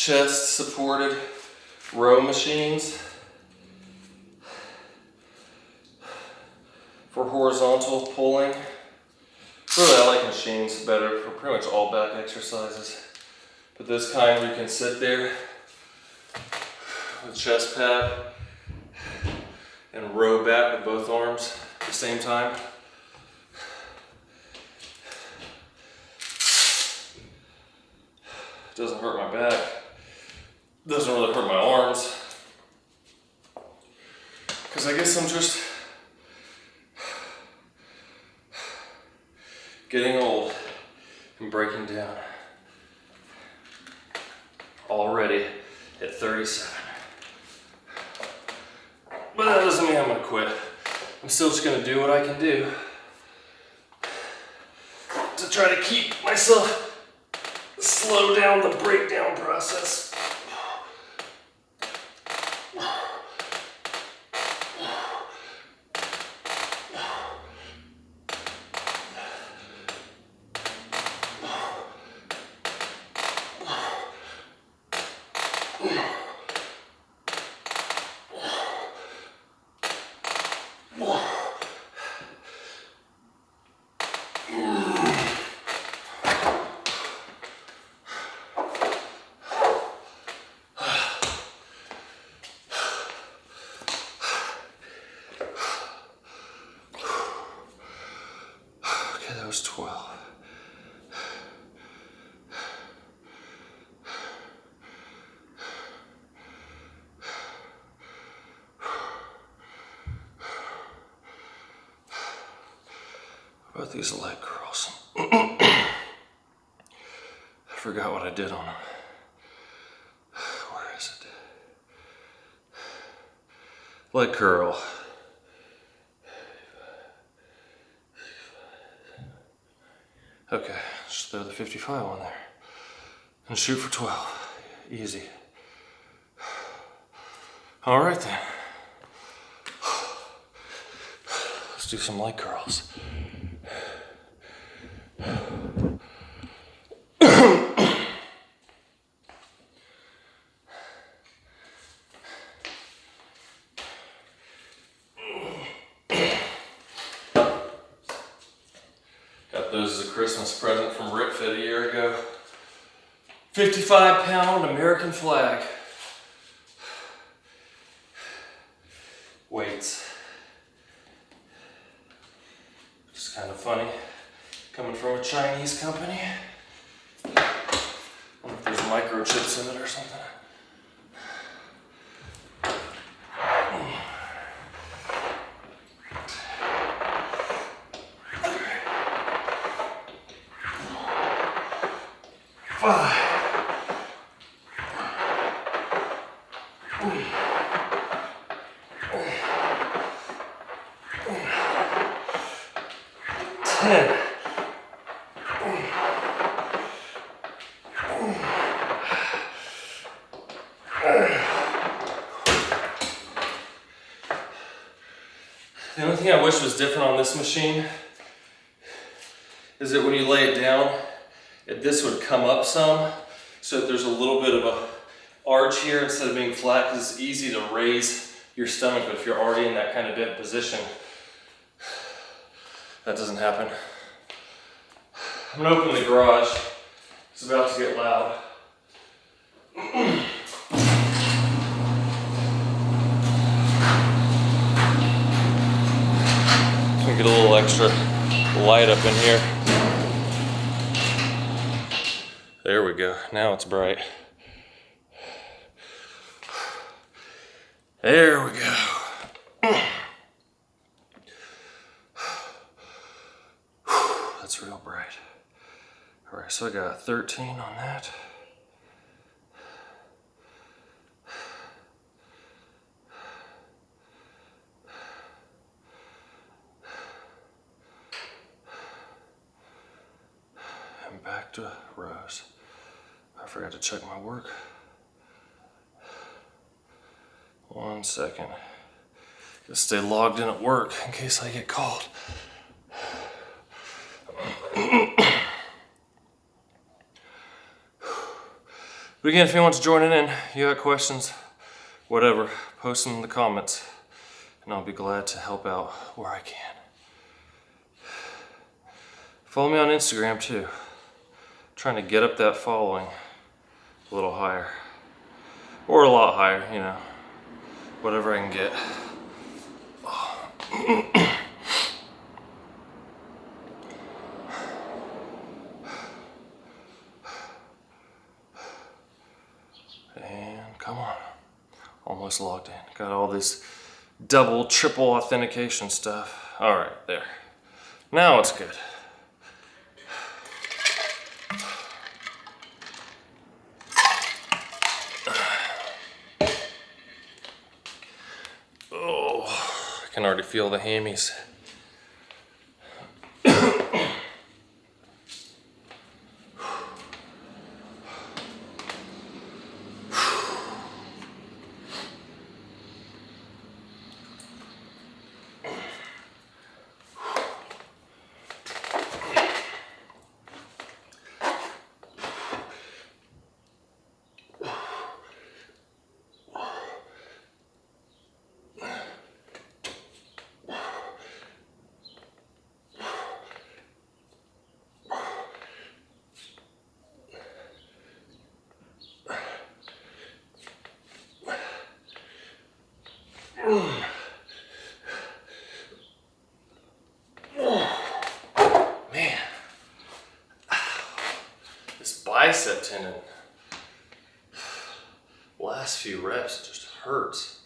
chest supported row machines for horizontal pulling. Really, I like machines better for pretty much all back exercises. But this kind where you can sit there with a chest pad and row back with both arms at the same time. Doesn't hurt my back. Doesn't really hurt my arms. Because I guess I'm just getting old and breaking down. Already at 37. But that doesn't mean I'm gonna quit. I'm still just gonna do what I can do to try to keep myself, slow down the breakdown process. That was 12. What about these leg curls? I forgot what I did on them. Where is it? Leg curl. Okay, just throw the 55 on there and shoot for 12. Easy. All right then. Let's do some leg curls. Those as a Christmas present from RipFit a year ago. 55-pound American flag. Weights. Just kind of funny. Coming from a Chinese company. I wonder if there's microchips in it or something. The only thing I wish was different on this machine is that when you lay it down, this would come up some, so that there's a little bit of a arch here instead of being flat, because it's easy to raise your stomach, but if you're already in that kind of bent position, that doesn't happen. I'm gonna open the garage. It's about to get loud. Get a little extra light up in here. There we go. Now it's bright. There we go. That's real bright. All right, so I got 13 on that. Back to rows. I forgot to check my work. 1 second. Just stay logged in at work in case I get called. But again, if anyone's joining in, you got questions, whatever, post them in the comments, and I'll be glad to help out where I can. Follow me on Instagram too. Trying to get up that following a little higher, or a lot higher, you know, whatever I can get. And come on, almost logged in. Got all this double, triple authentication stuff. All right, there. Now it's good. Oh, I can already feel the hammies. Man, this bicep tendon, last few reps just hurts.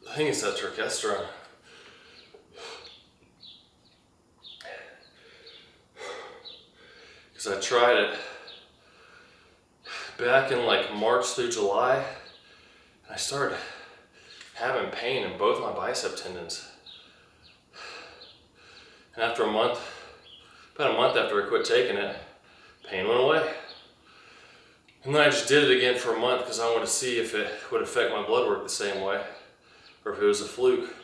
I think it's that terkestrone. Because I tried it back in like March through July, and I started having pain in both my bicep tendons. And after a month, about a month after I quit taking it, pain went away. And then I just did it again for a month because I wanted to see if it would affect my blood work the same way, or if it was a fluke.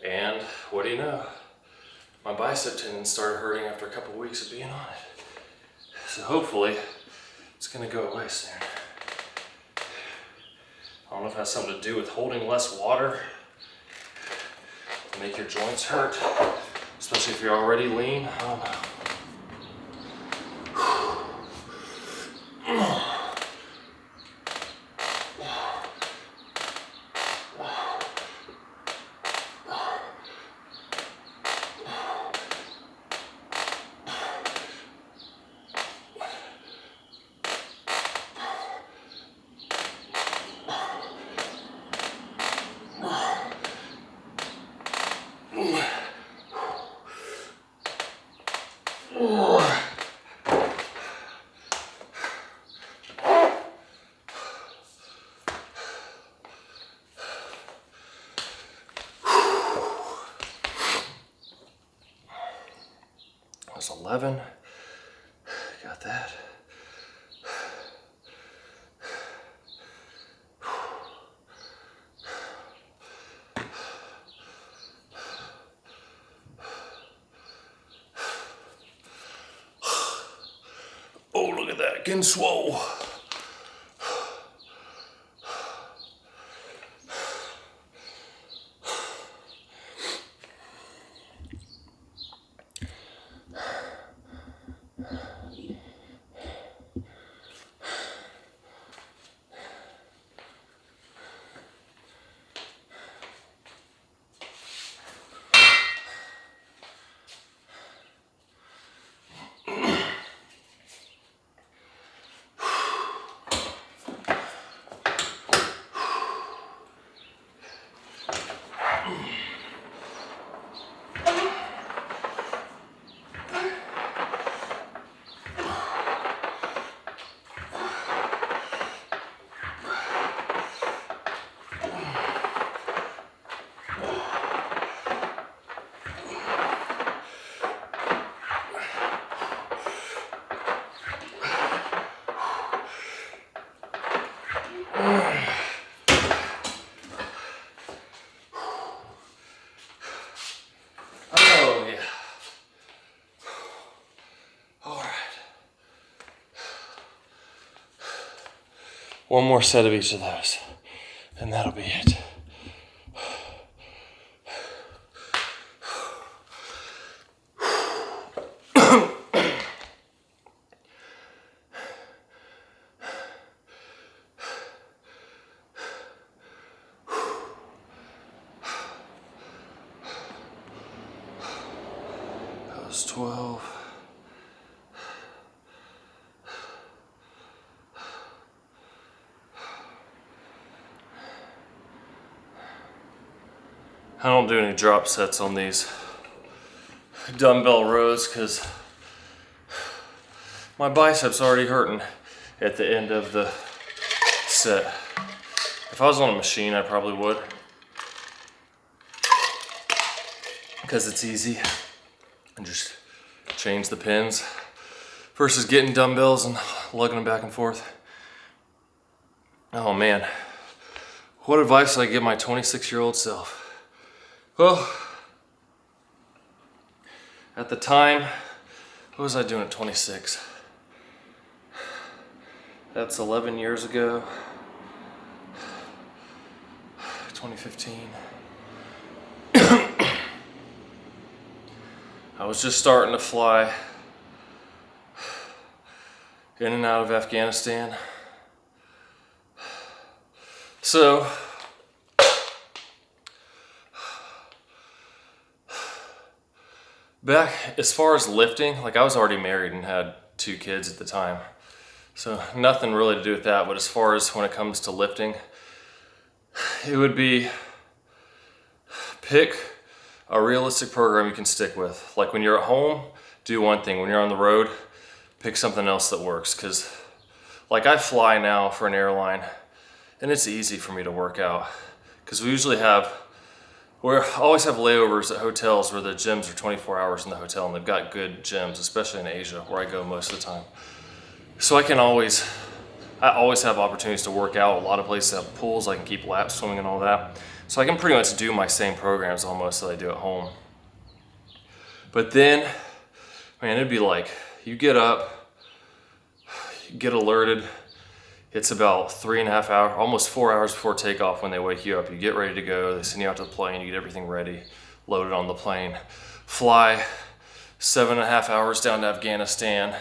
And what do you know? My bicep tendon started hurting after a couple weeks of being on it. So hopefully, it's gonna go away soon. I don't know if it has something to do with holding less water to make your joints hurt, especially if you're already lean. I don't know. That's 11. Got that. Oh, look at that, getting swole. One more set of each of those, and that'll be it. That was 12. I don't do any drop sets on these dumbbell rows because my biceps are already hurting at the end of the set. If I was on a machine, I probably would, because it's easy and just change the pins versus getting dumbbells and lugging them back and forth. Oh man, what advice did I give my 26-year-old self? Well, at the time, what was I doing at 26? That's 11 years ago, 2015. I was just starting to fly in and out of Afghanistan. So, back as far as lifting, like I was already married and had 2 kids at the time. So nothing really to do with that, but as far as when it comes to lifting, it would be pick a realistic program you can stick with. Like when you're at home, do one thing. When you're on the road, pick something else that works. Cause like I fly now for an airline and it's easy for me to work out. Cause we always have layovers at hotels where the gyms are 24 hours in the hotel and they've got good gyms, especially in Asia where I go most of the time. So I always have opportunities to work out. A lot of places have pools, I can keep lap swimming and all that. So I can pretty much do my same programs almost that I do at home. But then, man, it'd be like, you get up, you get alerted, it's about 3.5 hours, almost 4 hours before takeoff when they wake you up. You get ready to go, they send you out to the plane, you get everything ready, loaded on the plane. Fly 7.5 hours down to Afghanistan,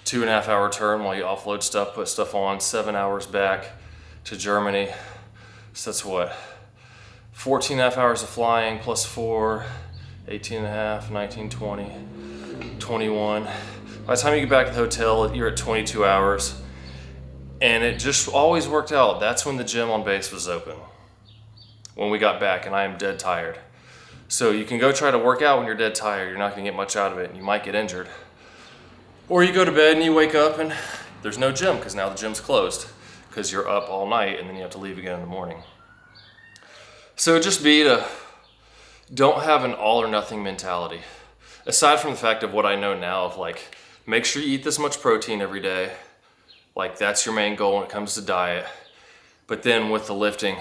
2.5 hour turn while you offload stuff, put stuff on, 7 hours back to Germany. So that's what? 14.5 hours of flying plus 4, 18.5, 19, 20, 21. By the time you get back to the hotel, you're at 22 hours. And it just always worked out. That's when the gym on base was open. When we got back, and I am dead tired. So you can go try to work out when you're dead tired. You're not gonna get much out of it and you might get injured. Or you go to bed and you wake up and there's no gym because now the gym's closed because you're up all night and then you have to leave again in the morning. So just don't have an all or nothing mentality. Aside from the fact of what I know now of like, make sure you eat this much protein every day. Like that's your main goal when it comes to diet. But then with the lifting,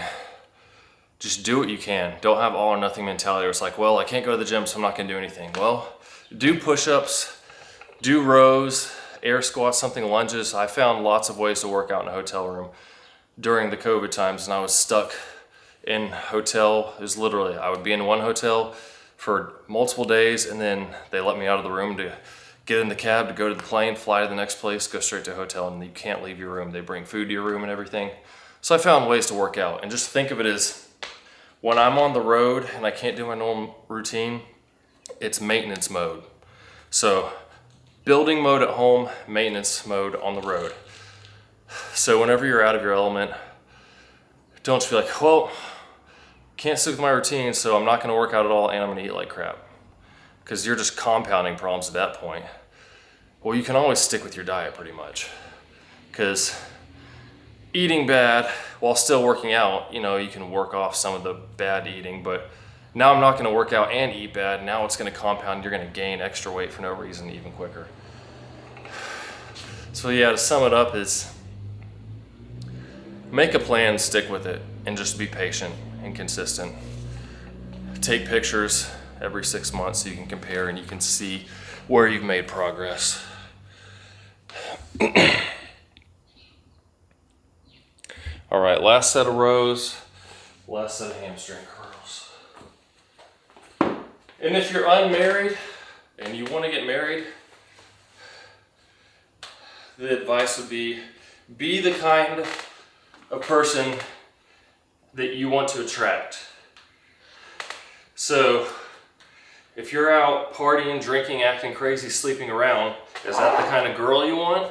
just do what you can. Don't have all or nothing mentality where it's like, well, I can't go to the gym, so I'm not gonna do anything. Well, do push-ups, do rows, air squats, something lunges. I found lots of ways to work out in a hotel room during the COVID times and I was stuck in hotel. It was literally, I would be in one hotel for multiple days and then they let me out of the room to get in the cab to go to the plane, fly to the next place, go straight to a hotel, and you can't leave your room. They bring food to your room and everything. So I found ways to work out, and just think of it as when I'm on the road and I can't do my normal routine, it's maintenance mode. So building mode at home, maintenance mode on the road. So whenever you're out of your element, don't just be like, well, can't stick with my routine, so I'm not gonna work out at all and I'm gonna eat like crap. Because you're just compounding problems at that point. Well, you can always stick with your diet pretty much. Because eating bad while still working out, you know, you can work off some of the bad eating, but now I'm not gonna work out and eat bad. Now it's gonna compound, you're gonna gain extra weight for no reason even quicker. So yeah, to sum it up is make a plan, stick with it, and just be patient and consistent. Take pictures every 6 months so you can compare and you can see where you've made progress. All right, last set of rows, last set of hamstring curls. And if you're unmarried and you want to get married, the advice would be the kind of person that you want to attract. So if you're out partying, drinking, acting crazy, sleeping around, is that the kind of girl you want?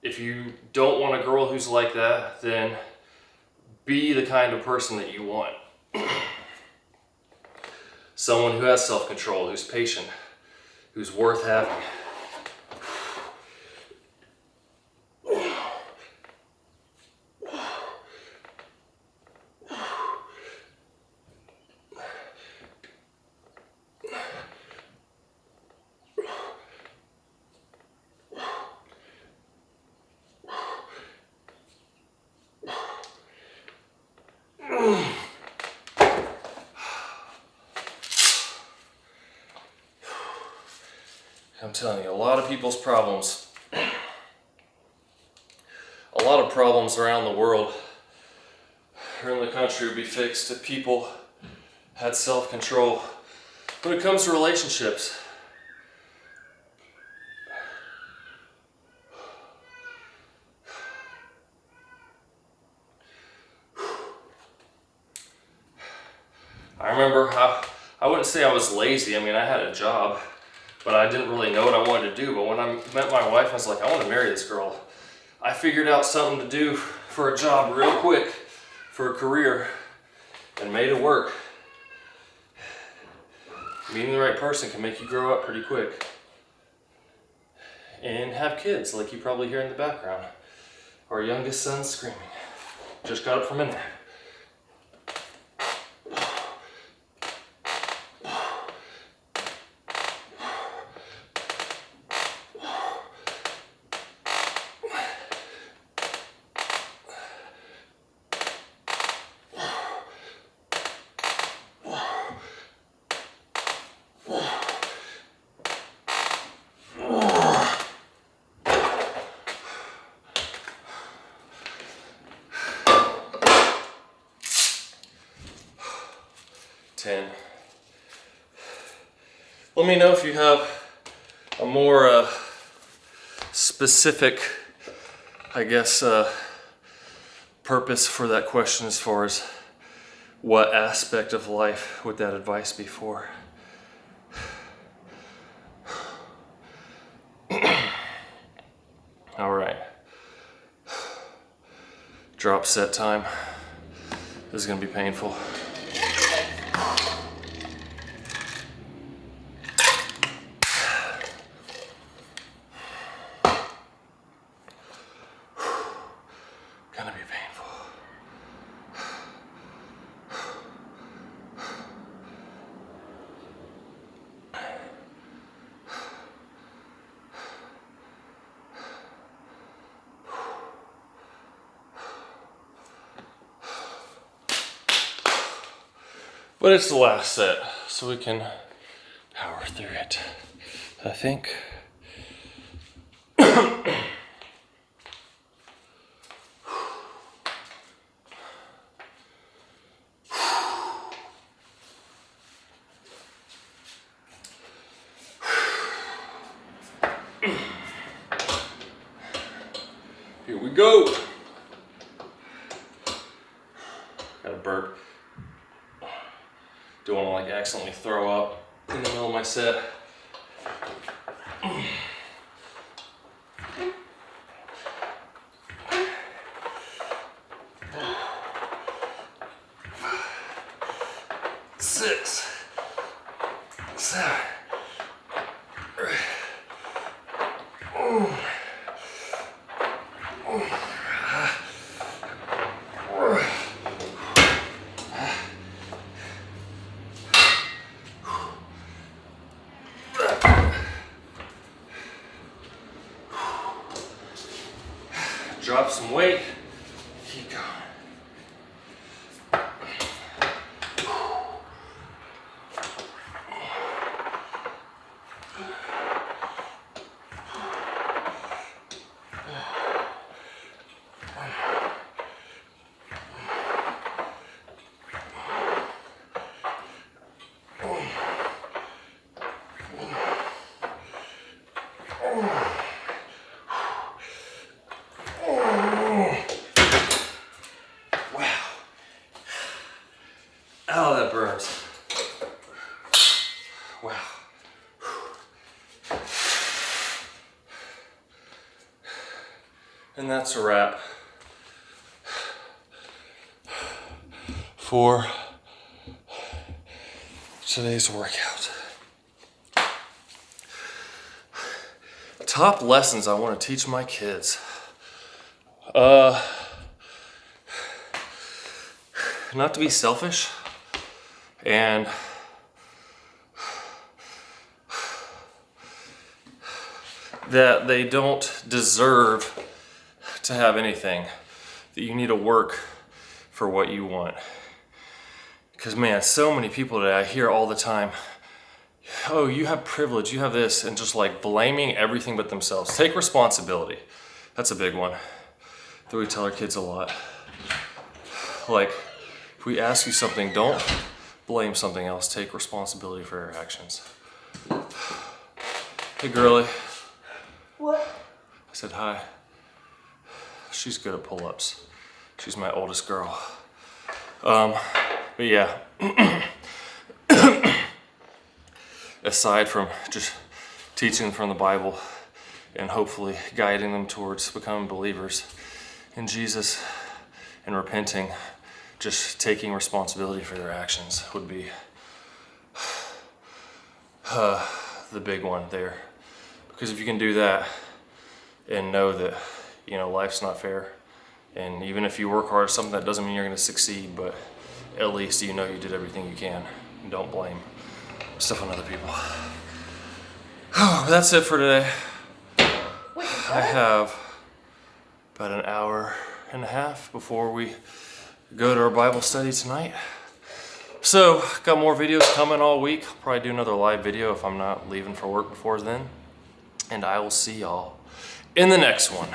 If you don't want a girl who's like that, then be the kind of person that you want. Someone who has self-control, who's patient, who's worth having. I'm telling you, a lot of people's problems, a lot of problems around the world or in the country would be fixed if people had self-control. When it comes to relationships, I remember how, I wouldn't say I was lazy. I mean, I had a job, but I didn't really know what I wanted to do. But when I met my wife, I was like, I want to marry this girl. I figured out something to do for a job real quick, for a career, and made it work. Meeting the right person can make you grow up pretty quick. And have kids, like you probably hear in the background. Our youngest son screaming. Just got up from in there. Let me know if you have a more specific, I guess, purpose for that question as far as what aspect of life would that advice be for. All right. Drop set time. This is gonna be painful. But it's the last set, so we can power through it, I think. Here we go. Got a burp. Don't want to like accidentally throw up in the middle of my set. Six, seven, drop some weight, keep going. Wow. Oh, that burns. Wow. And that's a wrap for today's workout. Top lessons I want to teach my kids. Not to be selfish and that they don't deserve to have anything, that you need to work for what you want. Because man, so many people that I hear all the time, oh, you have privilege, you have this, and just like blaming everything but themselves. Take responsibility. That's a big one that we tell our kids a lot. Like, if we ask you something, don't blame something else. Take responsibility for your actions. Hey, girlie. What? I said hi. She's good at pull-ups. She's my oldest girl. But yeah. Aside from just teaching them from the Bible and hopefully guiding them towards becoming believers in Jesus and repenting, just taking responsibility for their actions would be the big one there. Because if you can do that and know that, you know, life's not fair, and even if you work hard at something, that doesn't mean you're going to succeed, but at least you know you did everything you can. And don't blame stuff on other people. That's it for today. I have about an hour and a half before we go to our Bible study tonight. So, got more videos coming all week. I'll probably do another live video if I'm not leaving for work before then. And I will see y'all in the next one.